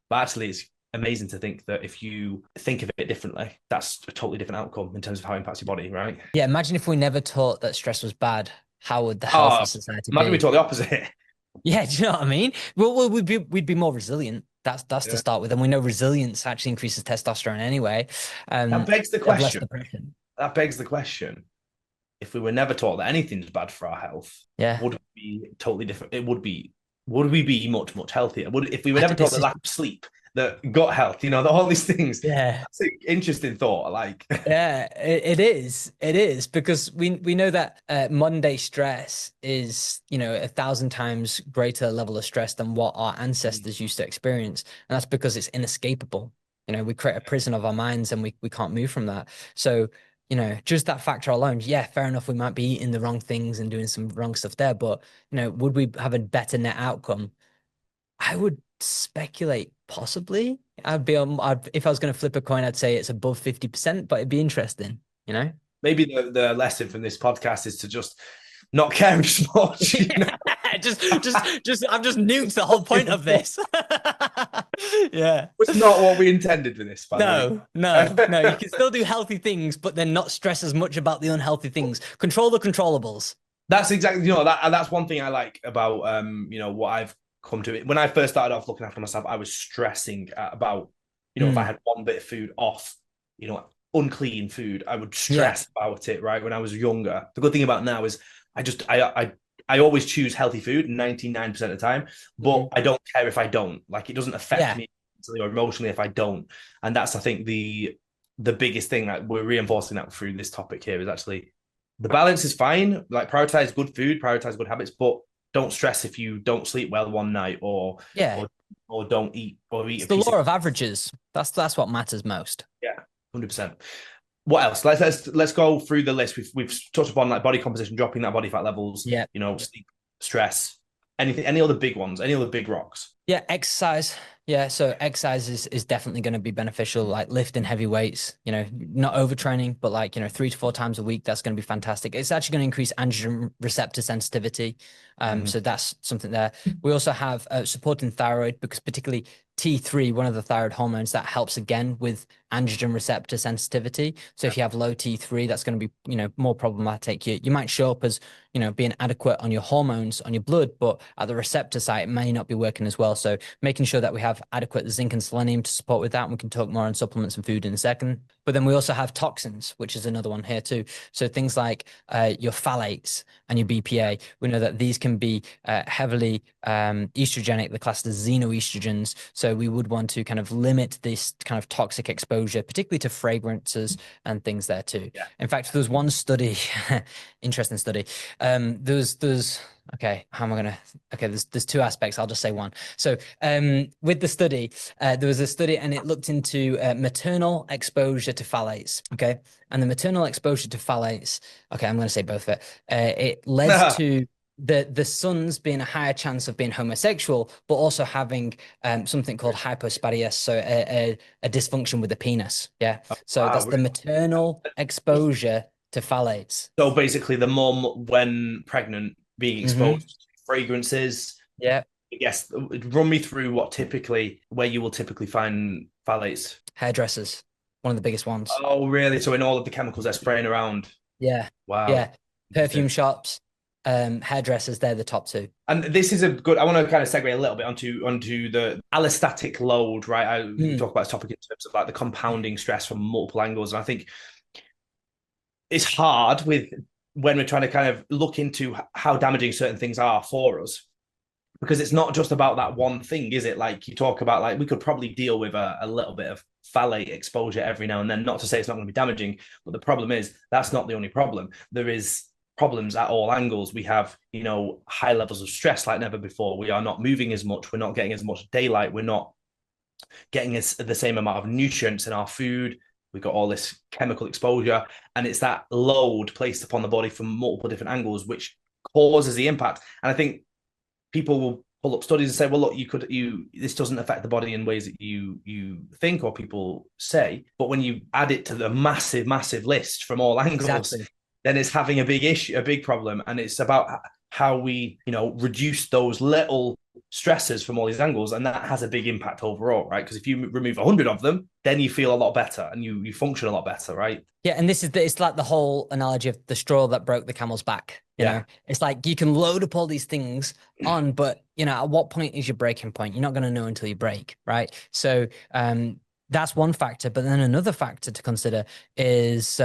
But actually, it's amazing to think that if you think of it differently, that's a totally different outcome in terms of how it impacts your body, right? Yeah, imagine if we never taught that stress was bad. How would the health of society be? Imagine we taught the opposite. Yeah, do you know what I mean? Well, we'd be more resilient. That's to start with, and we know resilience actually increases testosterone anyway. That begs the question. That begs the question: if we were never taught that anything's bad for our health, would it be totally different? Would we be much healthier? If we were never taught the lack of sleep, the gut health, all these things? Yeah, that's an interesting thought. Like, yeah, it is because we know that modern day stress is 1,000 times greater level of stress than what our ancestors used to experience, and that's because it's inescapable. We create a prison of our minds and we can't move from that. So you know, just that factor alone, yeah, fair enough, we might be eating the wrong things and doing some wrong stuff there, but you know, would we have a better net outcome? I would speculate possibly. If I was going to flip a coin, I'd say it's above 50%, but it'd be interesting, you know? Maybe the lesson from this podcast is to just not care as much. You know? I've just nuked the whole point of this. Yeah. It's not what we intended for this, by the way. No. You can still do healthy things, but then not stress as much about the unhealthy things. Control the controllables. That's exactly, that's one thing I like about, what I've come to. When I first started off looking after myself, I was stressing about, if I had one bit of food off, unclean food, I would stress about it, right? When I was younger. The good thing about now is I always choose healthy food 99% of the time, but I don't care if I don't. Like, it doesn't affect me or emotionally if I don't. And that's, I think, the biggest thing that we're reinforcing that through this topic here is actually the balance is fine. Like, prioritize good food, prioritize good habits, but don't stress if you don't sleep well one night or don't eat or eat. It's the law of averages. That's what matters most. Yeah, 100%. What else? Let's go through the list. We've touched upon like body composition, dropping that body fat levels. Yeah, sleep, stress. Anything? Any other big ones? Any other big rocks? Yeah, exercise. Yeah, so exercise is definitely going to be beneficial, like lifting heavy weights, not overtraining, but like, 3 to 4 times a week. That's going to be fantastic. It's actually going to increase androgen receptor sensitivity. So that's something there. We also have supporting thyroid, because particularly T3, one of the thyroid hormones, that helps again with androgen receptor sensitivity. So if you have low T3, that's going to be, more problematic. You might show up as, being adequate on your hormones, on your blood, but at the receptor site, it may not be working as well. So making sure that we have adequate zinc and selenium to support with that. And we can talk more on supplements and food in a second. But then we also have toxins, which is another one here too. So things like your phthalates and your BPA, we know that these can be heavily estrogenic. They're classed as xenoestrogens. So we would want to kind of limit this kind of toxic exposure, particularly to fragrances and things there too. Yeah. In fact, there's one study, interesting study. Okay, how am I gonna? Okay, there's 2 aspects. I'll just say one. So, with the study, there was a study, and it looked into maternal exposure to phthalates. Okay, and the maternal exposure to phthalates. Okay, I'm going to say both of it. It led to the sons being a higher chance of being homosexual, but also having something called hypospadias, so a dysfunction with the penis. Yeah, so that's the maternal exposure to phthalates. So basically, the mom, when pregnant, being exposed to fragrances. Yeah. I guess, run me through where you will typically find phthalates. Hairdressers, one of the biggest ones. Oh, really? So in all of the chemicals they're spraying around. Yeah. Wow. Yeah. Perfume shops, hairdressers, they're the top 2. And this is I want to kind of segue a little bit onto the allostatic load, right? We talk about this topic in terms of like the compounding stress from multiple angles. And I think it's hard when we're trying to kind of look into how damaging certain things are for us, because it's not just about that one thing, is it? Like, you talk about, like, we could probably deal with a little bit of phthalate exposure every now and then, not to say it's not going to be damaging, but the problem is that's not the only problem. There is problems at all angles. We have, high levels of stress like never before. We are not moving as much. We're not getting as much daylight. We're not getting the same amount of nutrients in our food. We've got all this chemical exposure, and it's that load placed upon the body from multiple different angles, which causes the impact. And I think people will pull up studies and say, well, look, this doesn't affect the body in ways that you think, or people say. But when you add it to the massive, massive list from all angles, then it's having a big issue, a big problem. And it's about how we, reduce those little stresses from all these angles, and that has a big impact overall, right? Because if you remove 100 of them, then you feel a lot better and you function a lot better, right? Yeah, and it's like the whole analogy of the straw that broke the camel's back. You know, it's like you can load up all these things on, but at what point is your breaking point? You're not going to know until you break, right? So that's one factor. But then another factor to consider is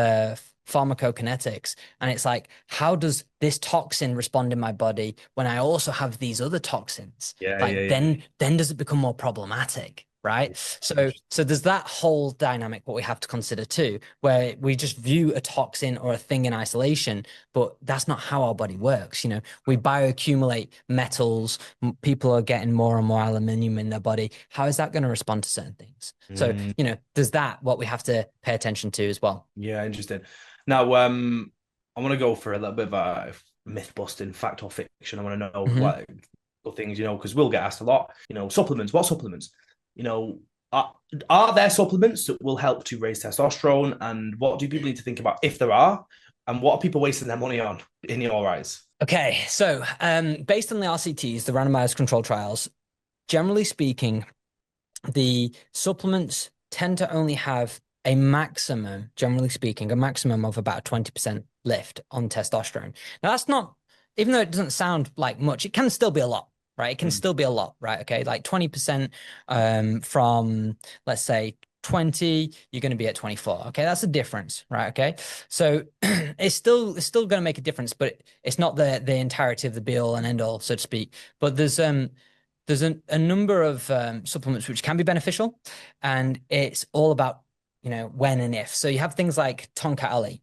pharmacokinetics. And it's like, how does this toxin respond in my body when I also have these other toxins? Then does it become more problematic, right? So there's that whole dynamic what we have to consider too, where we just view a toxin or a thing in isolation, but that's not how our body works. You know, we bioaccumulate metals. People are getting more and more aluminium in their body. How is that going to respond to certain things? So, you know, there's that what we have to pay attention to as well. Yeah, interesting. Now, I want to go for a little bit of a myth busting, fact or fiction. I want to know what things, you know, because we'll get asked a lot, you know, supplements. What supplements? You know, are there supplements that will help to raise testosterone? And what do people need to think about if there are? And what are people wasting their money on, in your eyes? Okay, so based on the RCTs, the randomized control trials, generally speaking, the supplements tend to only have a maximum, generally speaking, a maximum of about 20% lift on testosterone. Now, that's not, even though it doesn't sound like much, it can still be a lot, right? It can still be a lot, right? Okay, like 20% from, let's say, 20, you're going to be at 24. Okay, that's a difference, right? Okay, so it's still going to make a difference, but it's not the entirety of the be all and end all, so to speak. But there's a number of supplements which can be beneficial, and it's all about, you know, when and if. So you have things like Tonka Ali,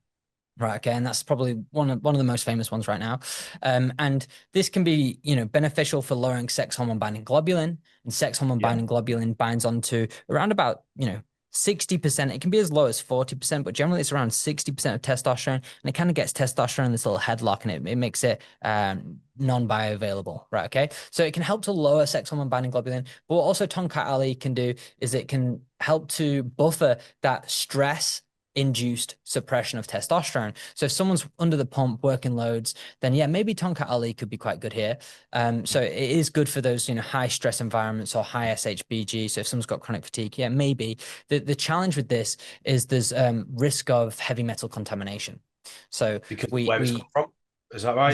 right? Okay, and that's probably one of the most famous ones right now. And this can be, you know, beneficial for lowering sex hormone binding globulin, and sex hormone binding globulin binds onto around about, you know, 60%. It can be as low as 40%, but generally it's around 60% of testosterone, and it kind of gets testosterone in this little headlock, and it makes it non-bioavailable, right? Okay, so it can help to lower sex hormone binding globulin. But what also Tonka Ali can do is it can help to buffer that stress induced suppression of testosterone. So if someone's under the pump working loads, then yeah, maybe Tonka Ali could be quite good here. So it is good for those, you know, high stress environments or high SHBG. So if someone's got chronic fatigue, yeah, maybe. The challenge with this is there's risk of heavy metal contamination. So because where it's come from. Is that right?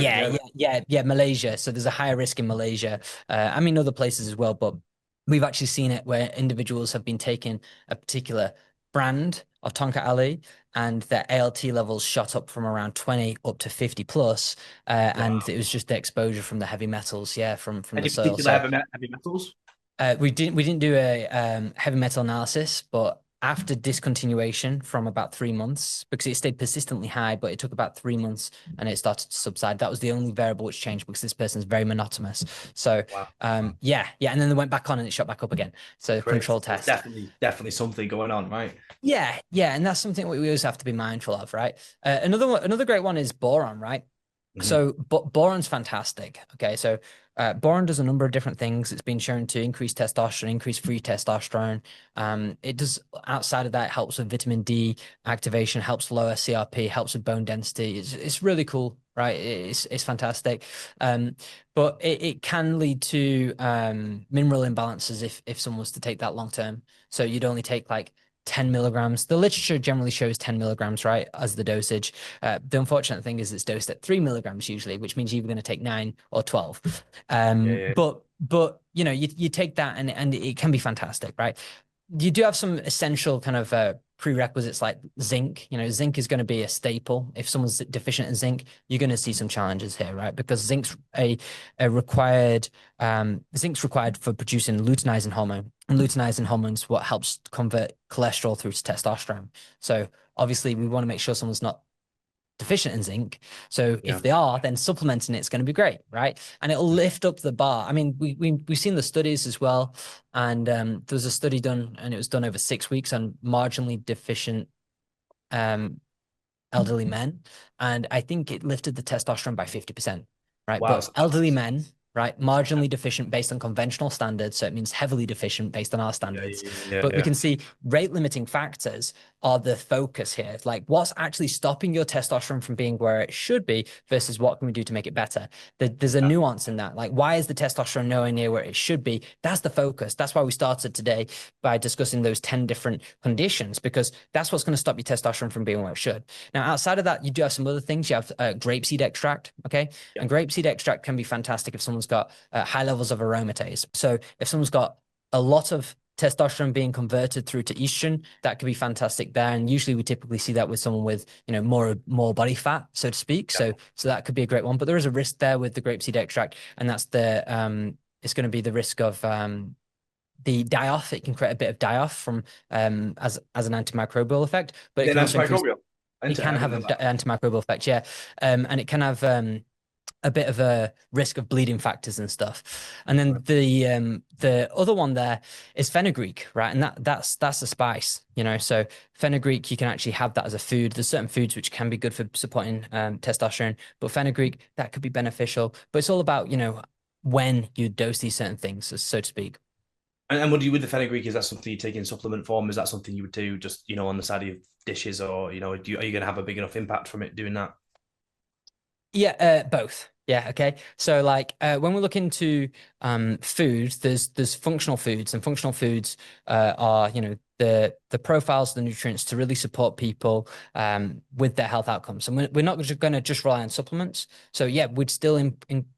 Yeah, Malaysia. So there's a higher risk in Malaysia. I mean, other places as well, but we've actually seen it where individuals have been taking a particular brand of Tonka Ali, and their ALT levels shot up from around 20 up to 50 plus. And it was just the exposure from the heavy metals, from the soil. So, heavy metals? We didn't do a heavy metal analysis, but after discontinuation from about 3 months, because it stayed persistently high, but it took about 3 months and it started to subside. That was the only variable which changed, because this person's very monotonous. So, and then they went back on and it shot back up again. So control test. Definitely something going on, right? Yeah, and that's something we always have to be mindful of, right? Another great one is boron, right? So boron's fantastic. Okay, so boron does a number of different things. It's been shown to increase testosterone, increase free testosterone. It does, outside of that, it helps with vitamin D activation, helps lower CRP, helps with bone density. It's really cool, right? It's fantastic. But it can lead to mineral imbalances if someone was to take that long term. So you'd only take like 10 milligrams. The literature generally shows 10 milligrams, right, as the dosage. The unfortunate thing is it's dosed at 3 milligrams usually, which means you're going to take 9 or 12. But you know, you take that and it can be fantastic, right? You do have some essential kind of prerequisites like zinc. You know, zinc is going to be a staple. If someone's deficient in zinc, you're going to see some challenges here, right? Because zinc's zinc's required for producing luteinizing hormone. And luteinizing hormone's what helps convert cholesterol through to testosterone. So obviously we want to make sure someone's not deficient in zinc. So if they are, then supplementing it's going to be great, right? And it'll lift up the bar. I mean, we've seen the studies as well, and there was a study done, and it was done over 6 weeks on marginally deficient elderly men, and I think it lifted the testosterone by 50%, right? Wow. But elderly men, right, marginally deficient based on conventional standards, so it means heavily deficient based on our standards. But we can see rate limiting factors are the focus here. It's like, what's actually stopping your testosterone from being where it should be versus what can we do to make it better? There's a nuance in that. Like, why is the testosterone nowhere near where it should be? That's the focus. That's why we started today by discussing those 10 different conditions, because that's what's going to stop your testosterone from being where it should. Now, outside of that, you do have some other things. You have grapeseed extract, okay? And grapeseed extract can be fantastic if someone's got high levels of aromatase. So if someone's got a lot of testosterone being converted through to estrogen, that could be fantastic there. And usually we typically see that with someone with, you know, more body fat, so to speak. So that could be a great one. But there is a risk there with the grapeseed extract, and that's it's going to be the risk of the die-off. It can create a bit of die-off from as an antimicrobial effect, but it Then can also increase. antimicrobial. It can I have didn't an know that. antimicrobial effect, yeah, and it can have a bit of a risk of bleeding factors and stuff. And then the other one there is fenugreek, right? And that's a spice, you know. So fenugreek, you can actually have that as a food. There's certain foods which can be good for supporting testosterone, but fenugreek, that could be beneficial. But it's all about, you know, when you dose these certain things, so to speak. And would you, with the fenugreek, is that something you take in supplement form? Is that something you would do just, you know, on the side of your dishes, or, you know, are you going to have a big enough impact from it doing that? Yeah, both. Yeah, okay. So like when we look into foods, there's functional foods, and functional foods are, you know, the profiles, the nutrients to really support people with their health outcomes. And we're not going to just rely on supplements. So yeah, we'd still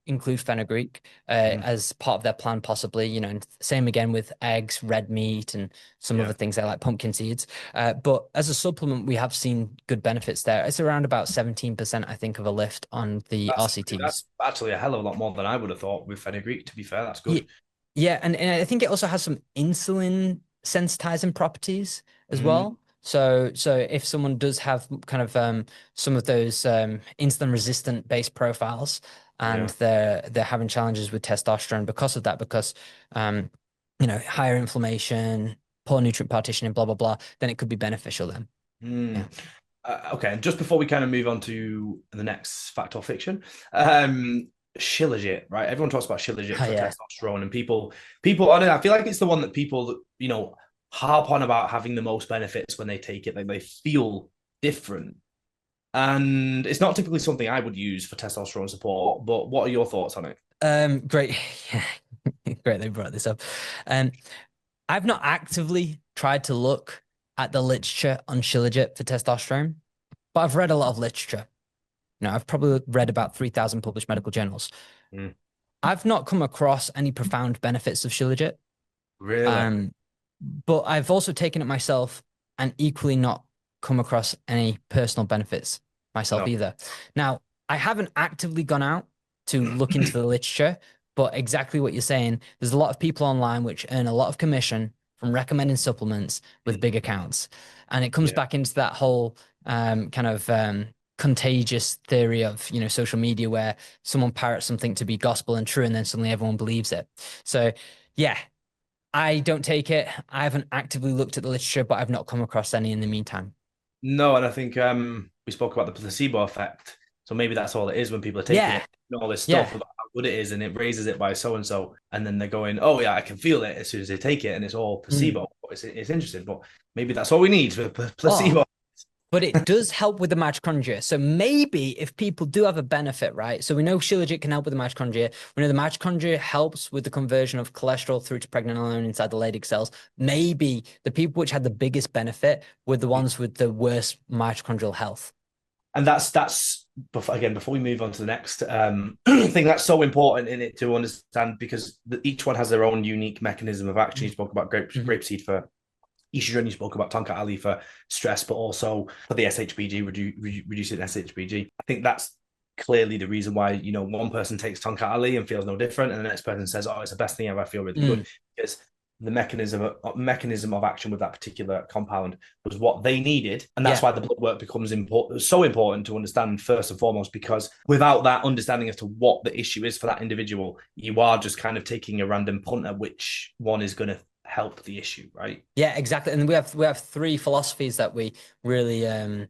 include fenugreek as part of their plan, possibly. You know, and same again with eggs, red meat, and some other things there like pumpkin seeds. But as a supplement, we have seen good benefits there. It's around about 17%, I think, of a lift on the RCTs. That's actually a hell of a lot more than I would have thought with fenugreek, to be fair. That's Yeah, good. yeah, and I think it also has some insulin sensitizing properties as Mm, well. So if someone does have kind of some of those insulin resistant based profiles, and yeah. they're having challenges with testosterone because of that, because you know, higher inflammation, poor nutrient partitioning, blah blah blah, then it could be beneficial then. Yeah. Mm. Okay, and just before we kind of move on to the next fact or fiction, Shilajit, right? Everyone talks about Shilajit Oh, for yeah. testosterone, and people, I don't know, I feel like it's the one that people that, you know, harp on about having the most benefits when they take it. Like they feel different. And it's not typically something I would use for testosterone support, but what are your thoughts on it? Great. Yeah. Great they brought this up. Um, I've not actively tried to look at the literature on Shilajit for testosterone, but I've read a lot of literature. You know, I've probably read about 3,000 published medical journals. Mm, I've not come across any profound benefits of Shilajit. really? Um, but I've also taken it myself and equally not come across any personal benefits myself No. either. Now, I haven't actively gone out to look into the literature, but exactly what you're saying, there's a lot of people online which earn a lot of commission from recommending supplements with big accounts. And it comes Yeah. back into that whole kind of contagious theory of, you know, social media where someone parrots something to be gospel and true, and then suddenly everyone believes it. So yeah, I don't take it. I haven't actively looked at the literature, but I've not come across any in the meantime. No, and I think we spoke about the placebo effect. So maybe that's all it is when people are taking Yeah, it, all this yeah. stuff about how good it is, and it raises it by so and so, and then they're going, "Oh yeah, I can feel it as soon as they take it," and it's all Mm. placebo. It's interesting, but maybe that's all we need for Oh, placebo. but it does help with the mitochondria. So maybe if people do have a benefit, right? So we know Shilajit can help with the mitochondria. We know the mitochondria helps with the conversion of cholesterol through to pregnenolone inside the Leydig cells. Maybe the people which had the biggest benefit were the ones with the worst mitochondrial health. And that's before we move on to the next thing, that's so important in it to understand, because each one has their own unique mechanism of action. You spoke about Mhm. grapeseed for estrogen, you spoke about tonka ali for stress, but also for the SHBG, reducing SHBG. I think that's clearly the reason why, you know, one person takes tonka ali and feels no different, and the next person says, "Oh, it's the best thing ever. I feel really Mm. good," because the mechanism of action with that particular compound was what they needed, and that's Yeah. why the blood work becomes so important to understand first and foremost, because without that understanding as to what the issue is for that individual, you are just kind of taking a random punt at which one is going to help the issue, right? Yeah, exactly. And we have three philosophies that we really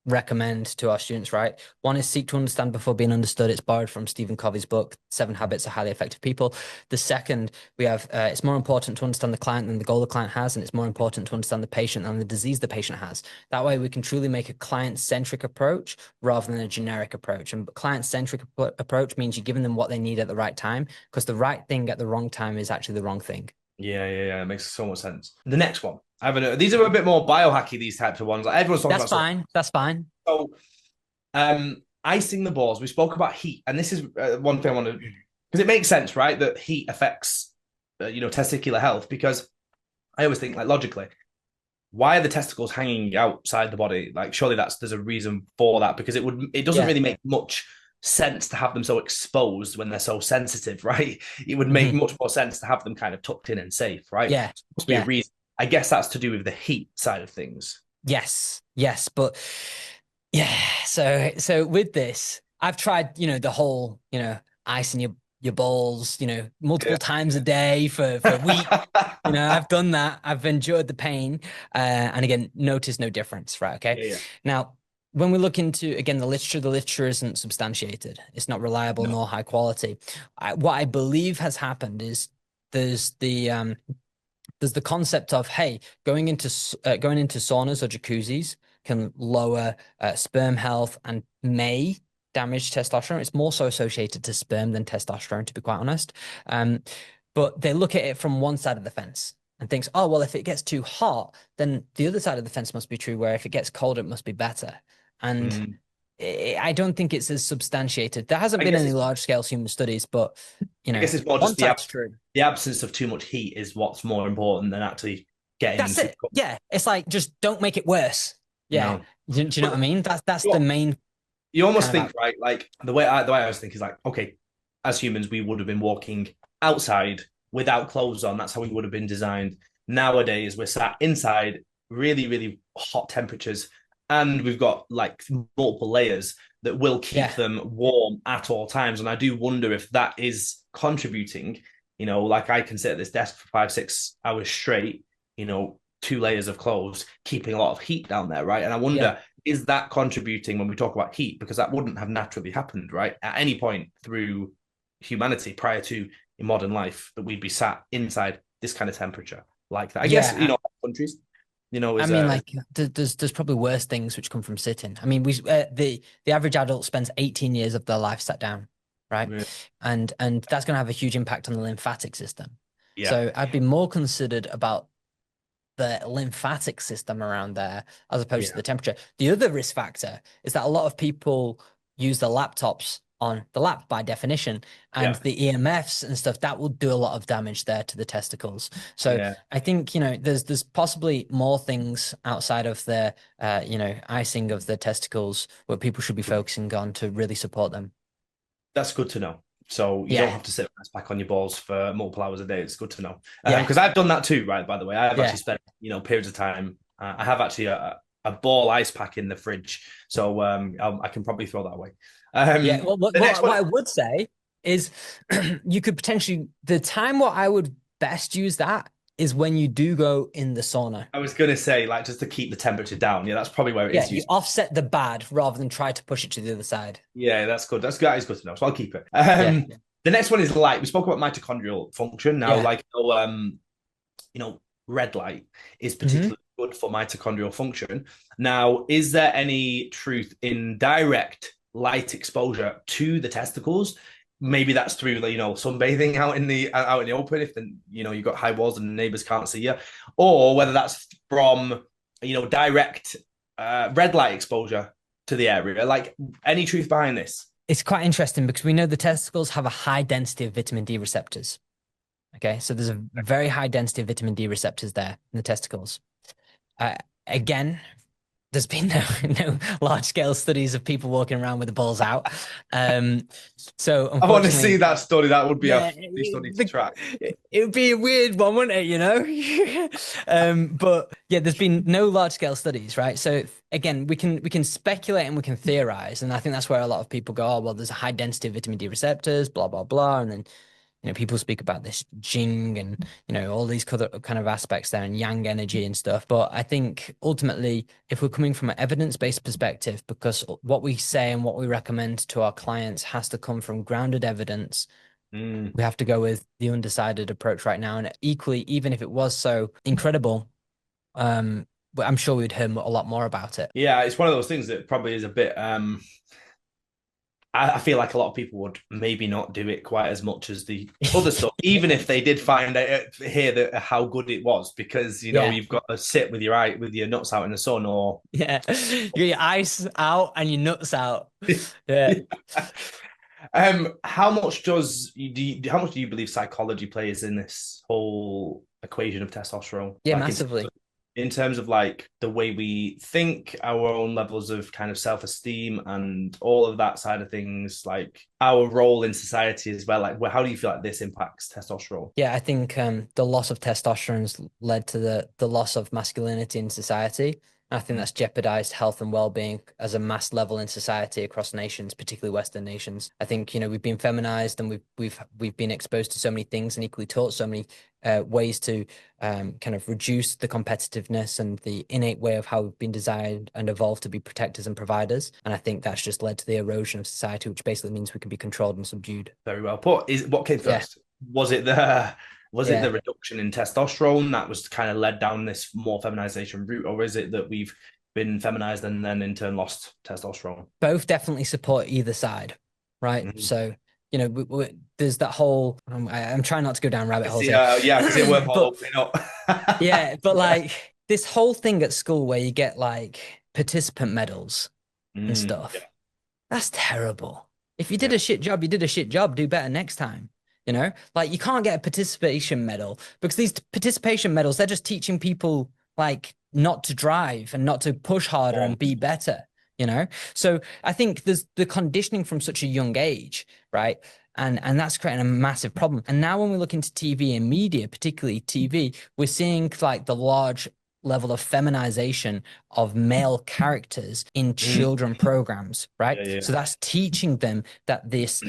recommend to our students, right? One is seek to understand before being understood. It's borrowed from Stephen Covey's book, Seven Habits of Highly Effective People. The second, we have it's more important to understand the client than the goal the client has, and it's more important to understand the patient than the disease the patient has. That way we can truly make a client-centric approach rather than a generic approach. And client-centric approach means you're giving them what they need at the right time, because the right thing at the wrong time is actually the wrong thing. Yeah. It makes so much sense. The next one, I have these are a bit more biohacky. These types of ones, like everyone's talking That's about stuff. fine. That's fine. So, icing the balls. We spoke about heat, and this is one thing I want to, because it makes sense, right? That heat affects, you know, testicular health. Because I always think, like, logically, why are the testicles hanging outside the body? Like, surely there's a reason for that, because it doesn't Yeah. really make much sense to have them so exposed when they're so sensitive, right? It would make much more sense to have them kind of tucked in and safe, right? Yeah. So must be a reason. I guess that's to do with the heat side of things. Yes. Yes. But yeah. So with this, I've tried, the whole, icing your balls, multiple times a day for weeks. I've done that. I've enjoyed the pain. And again, notice no difference, right? Okay. Yeah. Now, when we look into, again, the literature isn't substantiated. It's not reliable nor high quality. What I believe has happened is there's the concept of, hey, going into saunas or jacuzzis can lower sperm health and may damage testosterone. It's more so associated to sperm than testosterone, to be quite honest. But they look at it from one side of the fence and thinks, oh, well, if it gets too hot, then the other side of the fence must be true, where if it gets cold, it must be better. And I don't think it's as substantiated. There hasn't been any large-scale human studies, but, I guess it's more just true. The absence of too much heat is what's more important than actually getting That's it. Yeah, it's like, just don't make it worse. Yeah. Do you know what I mean? That's the main. You almost think, right? Like the way I always think is like, okay, as humans, we would have been walking outside without clothes on. That's how we would have been designed. Nowadays, we're sat inside, really, really hot temperatures, and we've got like multiple layers that will keep them warm at all times. And I do wonder if that is contributing. Like I can sit at this desk for 5-6 hours straight, 2 layers of clothes, keeping a lot of heat down there, right? And I wonder, is that contributing when we talk about heat? Because that wouldn't have naturally happened, right? At any point through humanity prior to modern life, that we'd be sat inside this kind of temperature like that. I guess, countries, there's probably worse things which come from sitting. I mean, the average adult spends 18 years of their life sat down, right? Yeah. And that's going to have a huge impact on the lymphatic system. Yeah. So I'd be more considered about the lymphatic system around there as opposed to the temperature. The other risk factor is that a lot of people use their laptops on the lap by definition, and the EMFs and stuff that will do a lot of damage there to the testicles. So I think, there's possibly more things outside of the, icing of the testicles where people should be focusing on to really support them. That's good to know. So you don't have to sit back on your balls for multiple hours a day. It's good to know. Because I've done that too, right? By the way, I've actually spent, periods of time. I have actually a ball ice pack in the fridge. So I can probably throw that away. Well, what I would say is you could potentially, the time what I would best use that is when you do go in the sauna. I was going to say, like, just to keep the temperature down. Yeah, that's probably where it is. Yeah, you offset the bad rather than try to push it to the other side. Yeah, that's good. That is good to know. So I'll keep it. The next one is light. We spoke about mitochondrial function. Now, red light is particularly good for mitochondrial function. Now, is there any truth in direct light exposure to the testicles? Maybe that's through, sunbathing out in the open, if you've got high walls and the neighbors can't see you, or whether that's from direct red light exposure to the area. Like, any truth behind this? It's quite interesting because we know the testicles have a high density of vitamin D receptors. Okay, so there's a very high density of vitamin D receptors there in the testicles. Again, there's been no large-scale studies of people walking around with the balls out. So I want to see that study. That would be a study to track. It would be a weird one, wouldn't it? But yeah, there's been no large-scale studies, right? So again, we can speculate and we can theorize, and I think that's where a lot of people go, oh, well, there's a high density of vitamin D receptors, blah blah blah, and then people speak about this Jing and, all these kind of aspects there and yang energy and stuff. But I think ultimately, if we're coming from an evidence-based perspective, because what we say and what we recommend to our clients has to come from grounded evidence, we have to go with the undecided approach right now. And equally, even if it was so incredible, I'm sure we'd hear a lot more about it. Yeah, it's one of those things that probably is a bit... I feel like a lot of people would maybe not do it quite as much as the other stuff, even if they did find out that how good it was, because you've got to sit with your nuts out in the sun, or you get your eyes out and your nuts out. Yeah. How much do you believe psychology plays in this whole equation of testosterone? Yeah, massively. in terms of like the way we think, our own levels of kind of self-esteem and all of that side of things, like our role in society as well. Like, how do you feel like this impacts testosterone? Yeah, I think the loss of testosterone's led to the loss of masculinity in society. I think that's jeopardized health and well-being as a mass level in society across nations, particularly Western nations. I think, we've been feminized and we've been exposed to so many things and equally taught so many ways to kind of reduce the competitiveness and the innate way of how we've been designed and evolved to be protectors and providers. And I think that's just led to the erosion of society, which basically means we can be controlled and subdued. Very well put. Is what came Yeah, first? Was it the was it yeah. the reduction in testosterone that was kind of led down this more feminization route, or is it that we've been feminized and then in turn lost testosterone? Both definitely support either side, right? Mm-hmm. So, there's that whole, I'm trying not to go down rabbit holes here, Yeah, I can see a wormhole but opening up. yeah, but like this whole thing at school where you get like participant medals and Yeah, stuff, that's terrible. If you did yeah. a shit job, you did a shit job, do better next time. Like you can't get a participation medal because these participation medals, they're just teaching people like not to drive and not to push harder and be better, you know? So I think there's the conditioning from such a young age, right? And that's creating a massive problem. And now when we look into TV and media, particularly TV, we're seeing like the large level of feminization of male characters in Mm. children programs, right? Yeah, yeah. So that's teaching them that this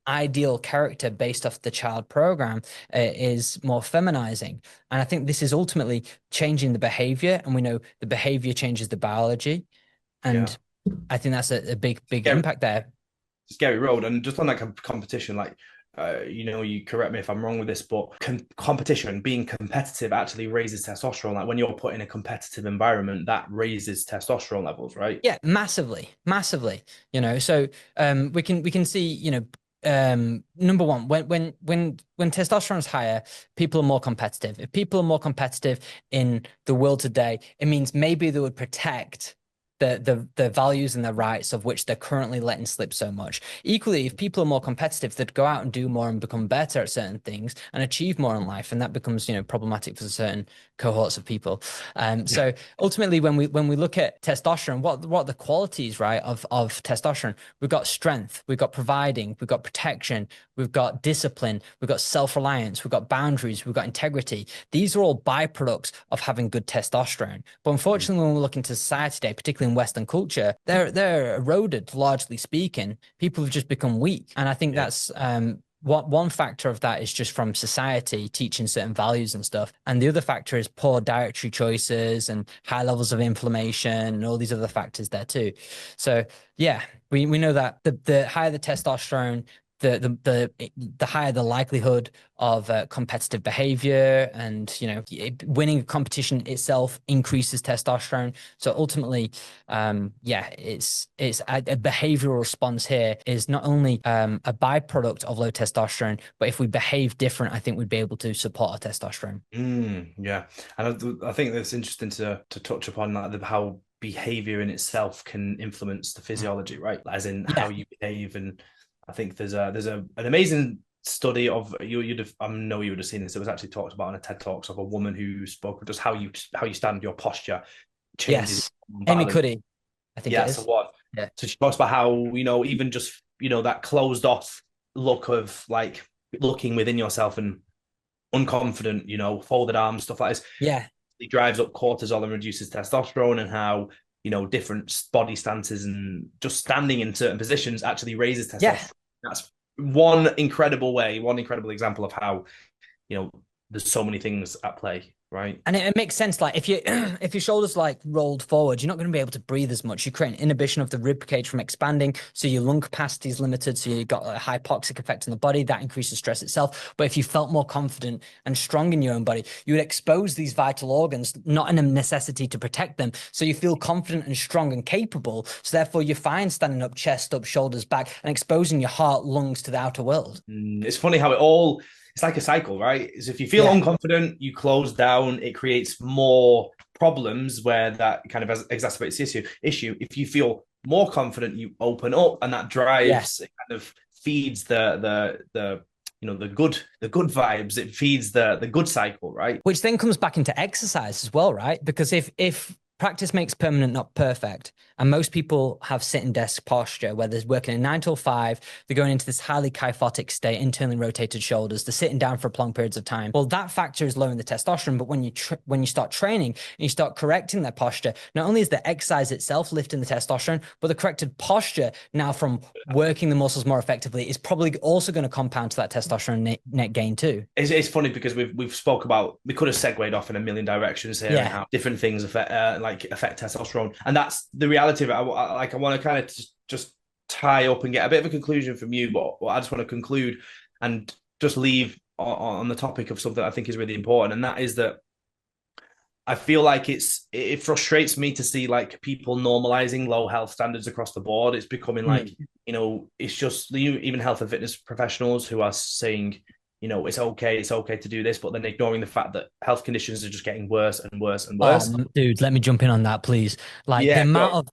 ideal character based off the child program is more feminizing. And I think this is ultimately changing the behavior. And we know the behavior changes the biology. Yeah. And I think that's a big, big Scary, impact there. scary road. And just on that competition, like, you correct me if I'm wrong with this, but competition, being competitive actually raises testosterone. Like when you're put in a competitive environment, that raises testosterone levels, right? Yeah, massively, massively. So we can see, number one, when testosterone is higher, people are more competitive. If people are more competitive in the world today, it means maybe they would protect the values and the rights of which they're currently letting slip so much. Equally, if people are more competitive, they'd go out and do more and become better at certain things and achieve more in life, and that becomes problematic for certain cohorts of people. So ultimately, when we look at testosterone, what are the qualities, right, of testosterone? We've got strength, we've got providing, we've got protection, we've got discipline, we've got self-reliance, we've got boundaries, we've got integrity. These are all byproducts of having good testosterone. But unfortunately, when we look into society today, particularly in Western culture, they're eroded, largely speaking. People have just become weak. And I think that's one factor of that is just from society teaching certain values and stuff. And the other factor is poor dietary choices and high levels of inflammation and all these other factors there too. So yeah, we know that the higher the testosterone, the higher the likelihood of competitive behavior, and winning a competition itself increases testosterone. So ultimately, it's a behavioral response here is not only a byproduct of low testosterone, but if we behave different, I think we'd be able to support our testosterone. Yeah, and I think that's interesting to touch upon that, how behavior in itself can influence the physiology, right? As in Yeah. how you behave. And I think there's an amazing study of you'd have, I know you would have seen this. It was actually talked about in a TED Talks of a woman who spoke of just how you stand, your posture changes. Yes. Amy Balance. Cuddy, I think it Yeah. So is. what? Yeah. So she talks about how even just that closed off look of like looking within yourself and unconfident, folded arms, stuff like this. Yeah. It drives up cortisol and reduces testosterone, and how different body stances and just standing in certain positions actually raises testosterone. Yeah. That's one incredible example of how there's so many things at play, right? And it makes sense. Like if you if your shoulders like rolled forward, you're not going to be able to breathe as much. You create an inhibition of the rib cage from expanding, so your lung capacity is limited. So you've got a hypoxic effect on the body that increases stress itself. But if you felt more confident and strong in your own body, you would expose these vital organs, not in a necessity to protect them. So you feel confident and strong and capable. So therefore, you're fine standing up, chest up, shoulders back, and exposing your heart, lungs to the outer world. It's funny how it's like a cycle, right? Is if you feel unconfident, you close down, it creates more problems where that kind of exacerbates the issue. If you feel more confident, you open up, and that drives, it kind of feeds the the good vibes. It feeds the good cycle, right? Which then comes back into exercise as well, right? Because if practice makes permanent, not perfect. And most people have sitting desk posture where they're working a 9 till 5. They're going into this highly kyphotic state, internally rotated shoulders. They're sitting down for prolonged periods of time. Well, that factor is lowering the testosterone. But when you start training and you start correcting their posture, not only is the exercise itself lifting the testosterone, but the corrected posture now from working the muscles more effectively is probably also going to compound to that testosterone net gain too. It's funny because we've spoke about, we could have segued off in a million directions here and how different things affect testosterone, and that's the reality of it. I want to kind of just tie up and get a bit of a conclusion from you, but I just want to conclude and just leave on the topic of something I think is really important, and that is that I feel like it frustrates me to see like people normalizing low health standards across the board. It's becoming like, it's just even health and fitness professionals who are saying, it's okay to do this, but then ignoring the fact that health conditions are just getting worse and worse and worse. Dude, let me jump in on that, please. Like the amount of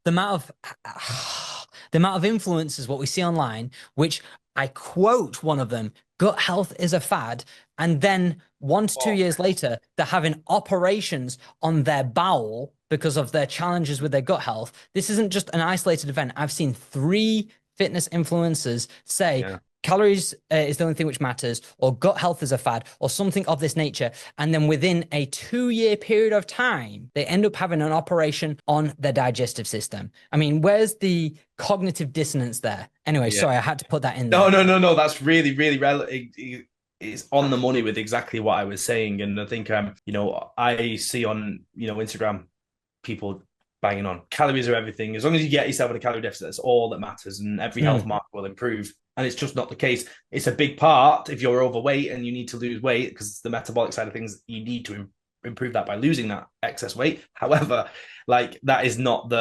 influencers, what we see online, which I quote one of them, gut health is a fad. And then 1 to 2 years later, they're having operations on their bowel because of their challenges with their gut health. This isn't just an isolated event. I've seen 3 fitness influencers say, calories is the only thing which matters, or gut health is a fad, or something of this nature. And then within a 2-year period of time, they end up having an operation on their digestive system. I mean, where's the cognitive dissonance there? Anyway, sorry, I had to put that in there. No. That's really, really relevant. It's on the money with exactly what I was saying. And I think, I see on, Instagram, people banging on calories are everything. As long as you get yourself in a calorie deficit, that's all that matters. And every health marker will improve. And it's just not the case. It's a big part if you're overweight and you need to lose weight, because the metabolic side of things, you need to improve that by losing that excess weight. However, like that is not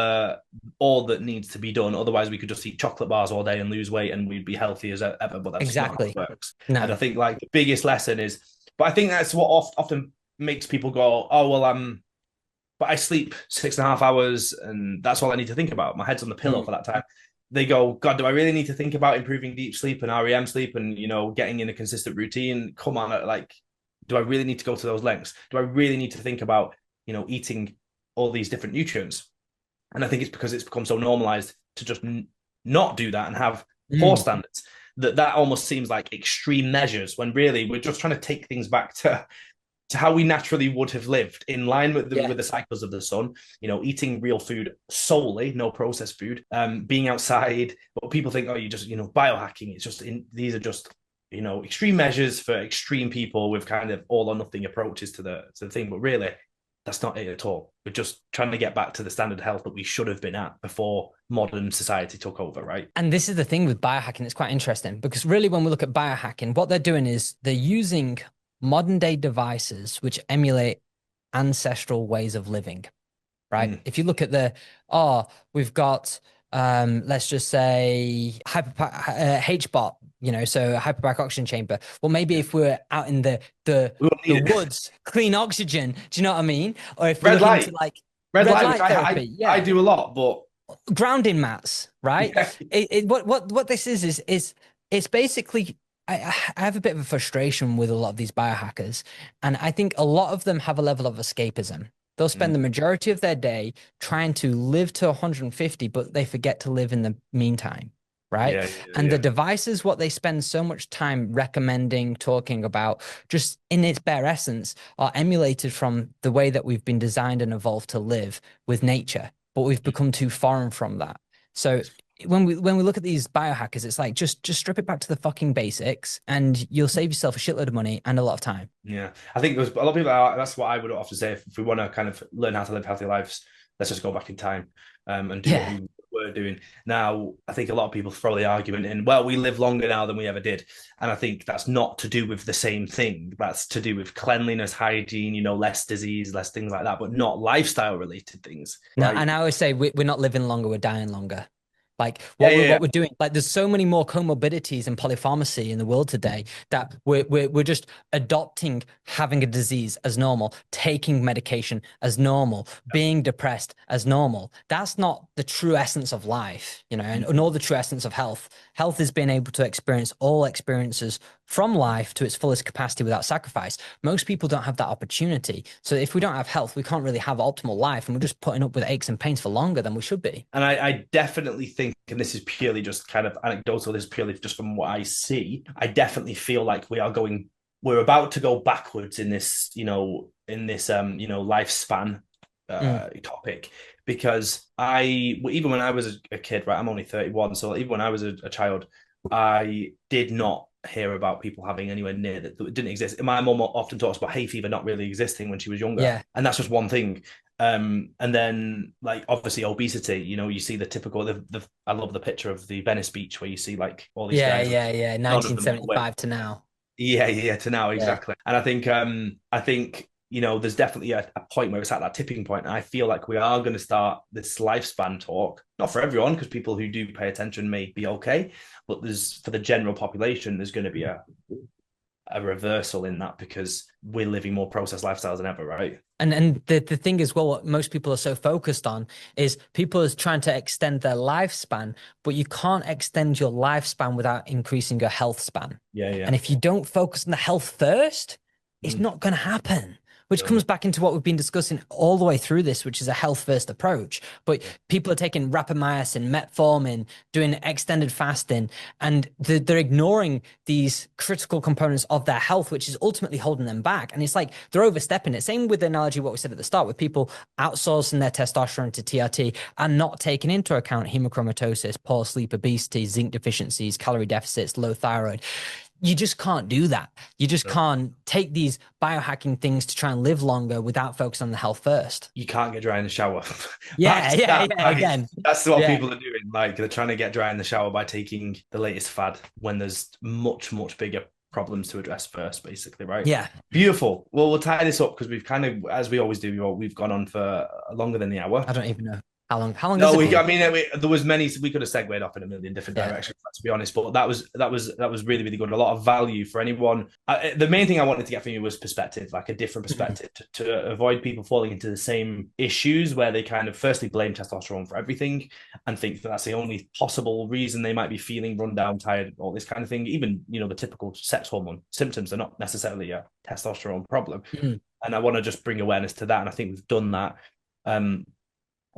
all that needs to be done. Otherwise, we could just eat chocolate bars all day and lose weight and we'd be healthy as ever. But that's exactly not how it works. No. And I think like the biggest lesson is, but I think that's what often makes people go, oh, well, but I sleep 6.5 hours and that's all I need to think about. My head's on the pillow for that time. They go, God, do I really need to think about improving deep sleep and REM sleep and, getting in a consistent routine? Come on, like, do I really need to go to those lengths? Do I really need to think about, eating all these different nutrients? And I think it's because it's become so normalized to just not do that and have poor standards that almost seems like extreme measures, when really we're just trying to take things back to how we naturally would have lived, in line with the cycles of the sun, eating real food solely, no processed food, being outside. But people think, oh, you just, biohacking. It's just, these are just, extreme measures for extreme people with kind of all or nothing approaches to the thing. But really, that's not it at all. We're just trying to get back to the standard health that we should have been at before modern society took over, right? And this is the thing with biohacking. It's quite interesting because really, when we look at biohacking, what they're doing is they're using modern day devices which emulate ancestral ways of living, right? If you look at we've got let's just say HBOT, so hyperbaric oxygen chamber. Well, maybe if we're out in the woods, clean oxygen, do you know what I mean? Or if we're looking into like red light therapy, I do a lot, but grounding mats, right? What this is it's basically, I have a bit of a frustration with a lot of these biohackers, and I think a lot of them have a level of escapism. They'll spend the majority of their day trying to live to 150, but they forget to live in the meantime, right? The devices, what they spend so much time recommending, talking about, just in its bare essence, are emulated from the way that we've been designed and evolved to live with nature, but we've become too foreign from that. So when we look at these biohackers, it's like just strip it back to the fucking basics and you'll save yourself a shitload of money and a lot of time. Yeah, I think there's a lot of people that's what I would often say. If we want to kind of learn how to live healthy lives, let's just go back in time and do what we were doing. Now, I think a lot of people throw the argument in, well, we live longer now than we ever did. And I think that's not to do with the same thing. That's to do with cleanliness, hygiene, less disease, less things like that, but not lifestyle related things. Right? No, and I always say we're not living longer, we're dying longer. Like Yeah, yeah, what we're doing, like there's so many more comorbidities and polypharmacy in the world today that we're just adopting having a disease as normal, taking medication as normal, being depressed as normal. That's not the true essence of life, you know, and nor the true essence of health. Health is being able to experience all experiences from life to its fullest capacity without sacrifice. Most people don't have that opportunity. So if we don't have health, we can't really have optimal life, and we're just putting up with aches and pains for longer than we should be. And I definitely think, and this is purely just kind of anecdotal, this is purely just from what I see, I definitely feel like we're about to go backwards in this, lifespan topic, because even when I was a kid, right, I'm only 31, so even when I was a child, I did not hear about people having anywhere near that. It didn't exist. My mum often talks about hay fever not really existing when she was younger. Yeah. And that's just one thing. And then like obviously obesity, you see the typical I love the picture of the Venice beach where you see like all these Yeah, guys, yeah. 1975 to now. yeah, to now, Yeah. exactly. And I think there's definitely a point where it's at that tipping point. And I feel like we are going to start this lifespan talk, not for everyone, because people who do pay attention may be okay, but for the general population, there's going to be a reversal in that, because we're living more processed lifestyles than ever, right? And the thing is, well, what most people are so focused on is people is trying to extend their lifespan, but you can't extend your lifespan without increasing your health span. Yeah, yeah. And if you don't focus on the health first, it's not going to happen. Which comes back into what we've been discussing all the way through this, which is a health-first approach. But people are taking rapamycin, metformin, doing extended fasting, and they're ignoring these critical components of their health, which is ultimately holding them back. And it's like they're overstepping it. Same with the analogy what we said at the start, with people outsourcing their testosterone to TRT and not taking into account hemochromatosis, poor sleep, obesity, zinc deficiencies, calorie deficits, low thyroid. You just can't do that. You just can't take these biohacking things to try and live longer without focusing on the health first. You can't get dry in the shower. Yeah. Again, that's what people are doing. Like they're trying to get dry in the shower by taking the latest fad when there's much, much bigger problems to address first, basically, right? Yeah. Beautiful. Well, we'll tie this up because we've kind of, as we always do, we've gone on for longer than the hour. I don't even know. How long? No, there was many. We could have segued off in a million different directions, to be honest. But that was really, really good. A lot of value for anyone. The main thing I wanted to get from you was perspective, like a different perspective, to avoid people falling into the same issues where they kind of firstly blame testosterone for everything and think that that's the only possible reason they might be feeling run down, tired, all this kind of thing. Even the typical sex hormone symptoms are not necessarily a testosterone problem. And I want to just bring awareness to that, and I think we've done that.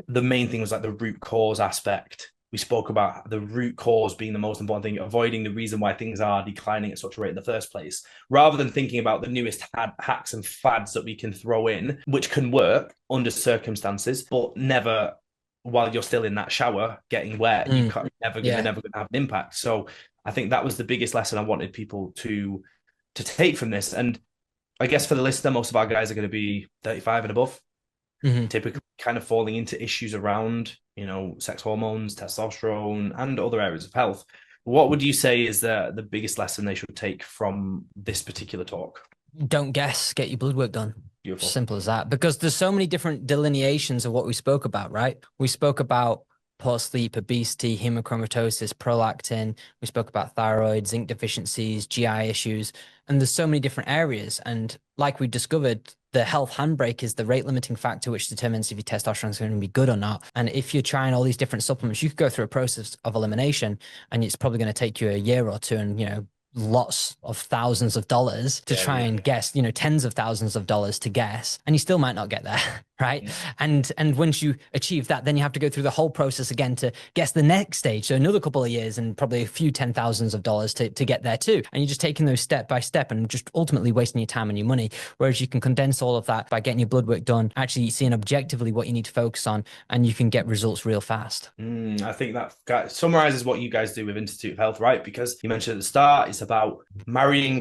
The main thing was like the root cause aspect. We spoke about the root cause being the most important thing, avoiding the reason why things are declining at such a rate in the first place, rather than thinking about the newest hacks and fads that we can throw in, which can work under circumstances, but never while you're still in that shower getting wet. You're never going to have an impact. So I think that was the biggest lesson I wanted people to take from this. And I guess for the listener, most of our guys are going to be 35 and above. Typically kind of falling into issues around, sex hormones, testosterone, and other areas of health. What would you say is the biggest lesson they should take from this particular talk? Don't guess, get your blood work done. Beautiful. Simple as that. Because there's so many different delineations of what we spoke about, right? We spoke about poor sleep, obesity, hemochromatosis, prolactin. We spoke about thyroid, zinc deficiencies, GI issues, and there's so many different areas. And like we discovered, the health handbrake is the rate limiting factor, which determines if your testosterone is going to be good or not. And if you're trying all these different supplements, you could go through a process of elimination, and it's probably going to take you a year or two, and lots of thousands of dollars to try and guess, tens of thousands of dollars to guess, and you still might not get there, right? And once you achieve that, then you have to go through the whole process again to guess the next stage. So another couple of years and probably a few $10,000s to get there too. And you're just taking those step by step and just ultimately wasting your time and your money. Whereas you can condense all of that by getting your blood work done, actually seeing objectively what you need to focus on, and you can get results real fast. I think that summarizes what you guys do with Institute of Health, right? Because you mentioned at the start, it's about marrying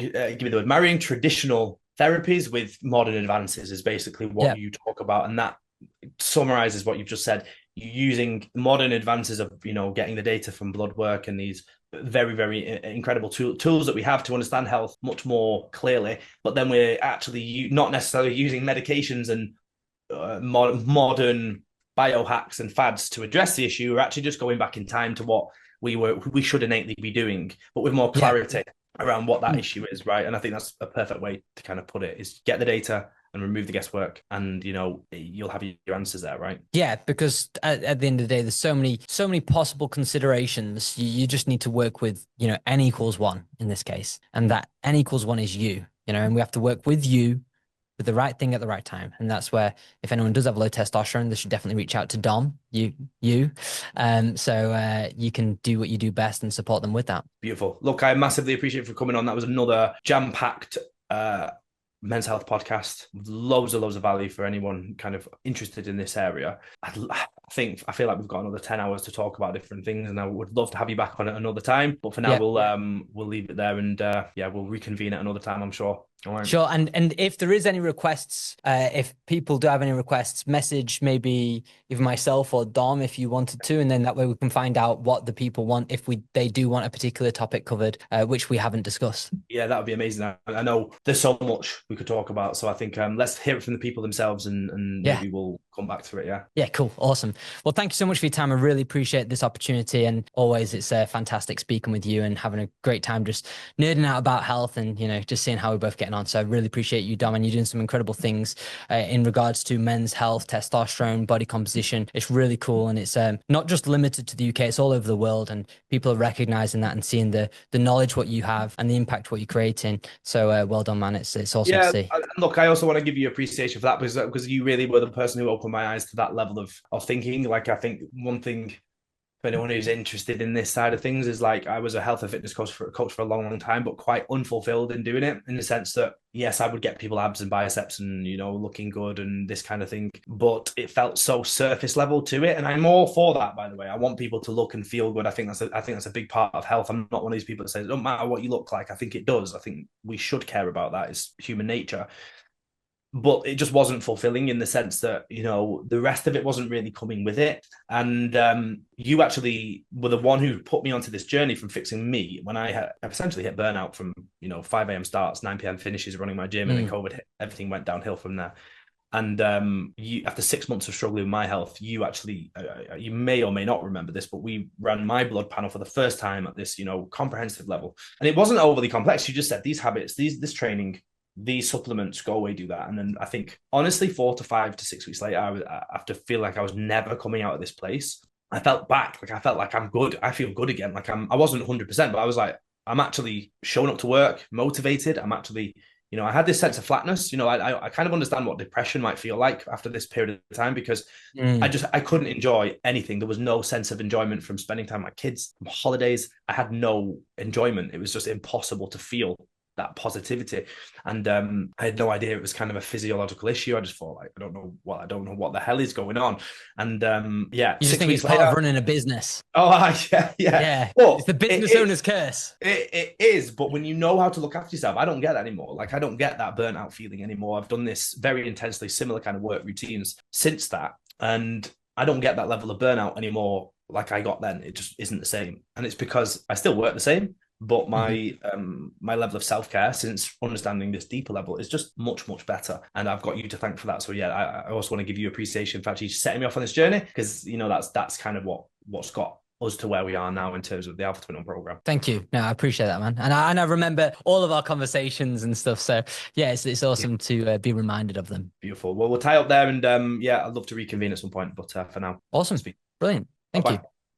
traditional therapies with modern advances is basically what you talk about. And that summarizes what you've just said. You're using modern advances of, getting the data from blood work and these very, very incredible tools that we have to understand health much more clearly. But then we're actually not necessarily using medications and modern biohacks and fads to address the issue. We're actually just going back in time to what we should innately be doing, but with more clarity around what that issue is, right? And I think that's a perfect way to kind of put it, is get the data and remove the guesswork, and you'll have your answers there, right? Yeah, because at the end of the day, there's so many possible considerations. You just need to work with n equals 1 in this case, and that n equals 1 is you, and we have to work with you with the right thing at the right time. And that's where, if anyone does have low testosterone, they should definitely reach out to Dom, so you can do what you do best and support them with that. Beautiful. Look, I massively appreciate you for coming on. That was another jam-packed men's health podcast, loads of value for anyone kind of interested in this area. I feel like we've got another 10 hours to talk about different things, and I would love to have you back on it another time, but for now we'll leave it there, and we'll reconvene at another time, I'm sure. All right. Sure. And if there is any requests, if people do have any requests, message maybe even myself or Dom if you wanted to, and then that way we can find out what the people want, if they do want a particular topic covered, which we haven't discussed. Yeah, that would be amazing. I know there's so much we could talk about, so I think let's hear it from the people themselves, and maybe we'll come back to it. Yeah, cool. Awesome. Well, thank you so much for your time. I really appreciate this opportunity, and always it's fantastic speaking with you and having a great time just nerding out about health and just seeing how we both get on. So I really appreciate you, Dom, and you're doing some incredible things in regards to men's health, testosterone, body composition. It's really cool, and it's not just limited to the UK, it's all over the world, and people are recognizing that and seeing the knowledge what you have and the impact what you're creating. So well done, man. It's awesome to see. Look, I also want to give you appreciation for that, because you really were the person who opened my eyes to that level of thinking. Like, I think one thing for anyone who's interested in this side of things is, like, I was a health and fitness coach for a long time, but quite unfulfilled in doing it, in the sense that, yes, I would get people abs and biceps and, looking good and this kind of thing, but it felt so surface level to it. And I'm all for that, by the way. I want people to look and feel good. I think that's a big part of health. I'm not one of these people that says, it don't matter what you look like. I think it does. I think we should care about that. It's human nature. But it just wasn't fulfilling, in the sense that, the rest of it wasn't really coming with it. And you actually were the one who put me onto this journey from fixing me when I essentially hit burnout from, 5 a.m. starts, 9 p.m. finishes running my gym, and then COVID hit. Everything went downhill from there. And you, after 6 months of struggling with my health, you actually, you may or may not remember this, but we ran my blood panel for the first time at this, comprehensive level. And it wasn't overly complex. You just said, these habits, this training, these supplements, go away, do that. And then I think, honestly, 4 to 5 to 6 weeks later, after feel like I was never coming out of this place, I felt back. Like, I felt like I'm good. I feel good again. Like, I wasn't 100%, but I was like, I'm actually showing up to work, motivated. I'm actually, I had this sense of flatness. I kind of understand what depression might feel like after this period of time, because I couldn't enjoy anything. There was no sense of enjoyment from spending time with my kids, from holidays. I had no enjoyment. It was just impossible to feel that positivity, and I had no idea it was kind of a physiological issue. I just thought, like, I don't know what the hell is going on. And you just think it's part of running a business. Yeah. But it's the business owner's curse. It is, but when you know how to look after yourself, I don't get that anymore. Like, I don't get that burnout feeling anymore. I've done this very intensely similar kind of work routines since that, and I don't get that level of burnout anymore like I got then. It just isn't the same, and it's because I still work the same, but my my level of self-care, since understanding this deeper level, is just much better, and I've got you to thank for that. So I also want to give you appreciation for actually setting me off on this journey, because that's kind of what's got us to where we are now in terms of the Alpha Twin program. Thank you. No, I appreciate that, man. And I remember all of our conversations and stuff. So it's awesome to be reminded of them. Beautiful. Well, we'll tie up there, and I'd love to reconvene at some point, but for now, awesome. Brilliant. Thank you.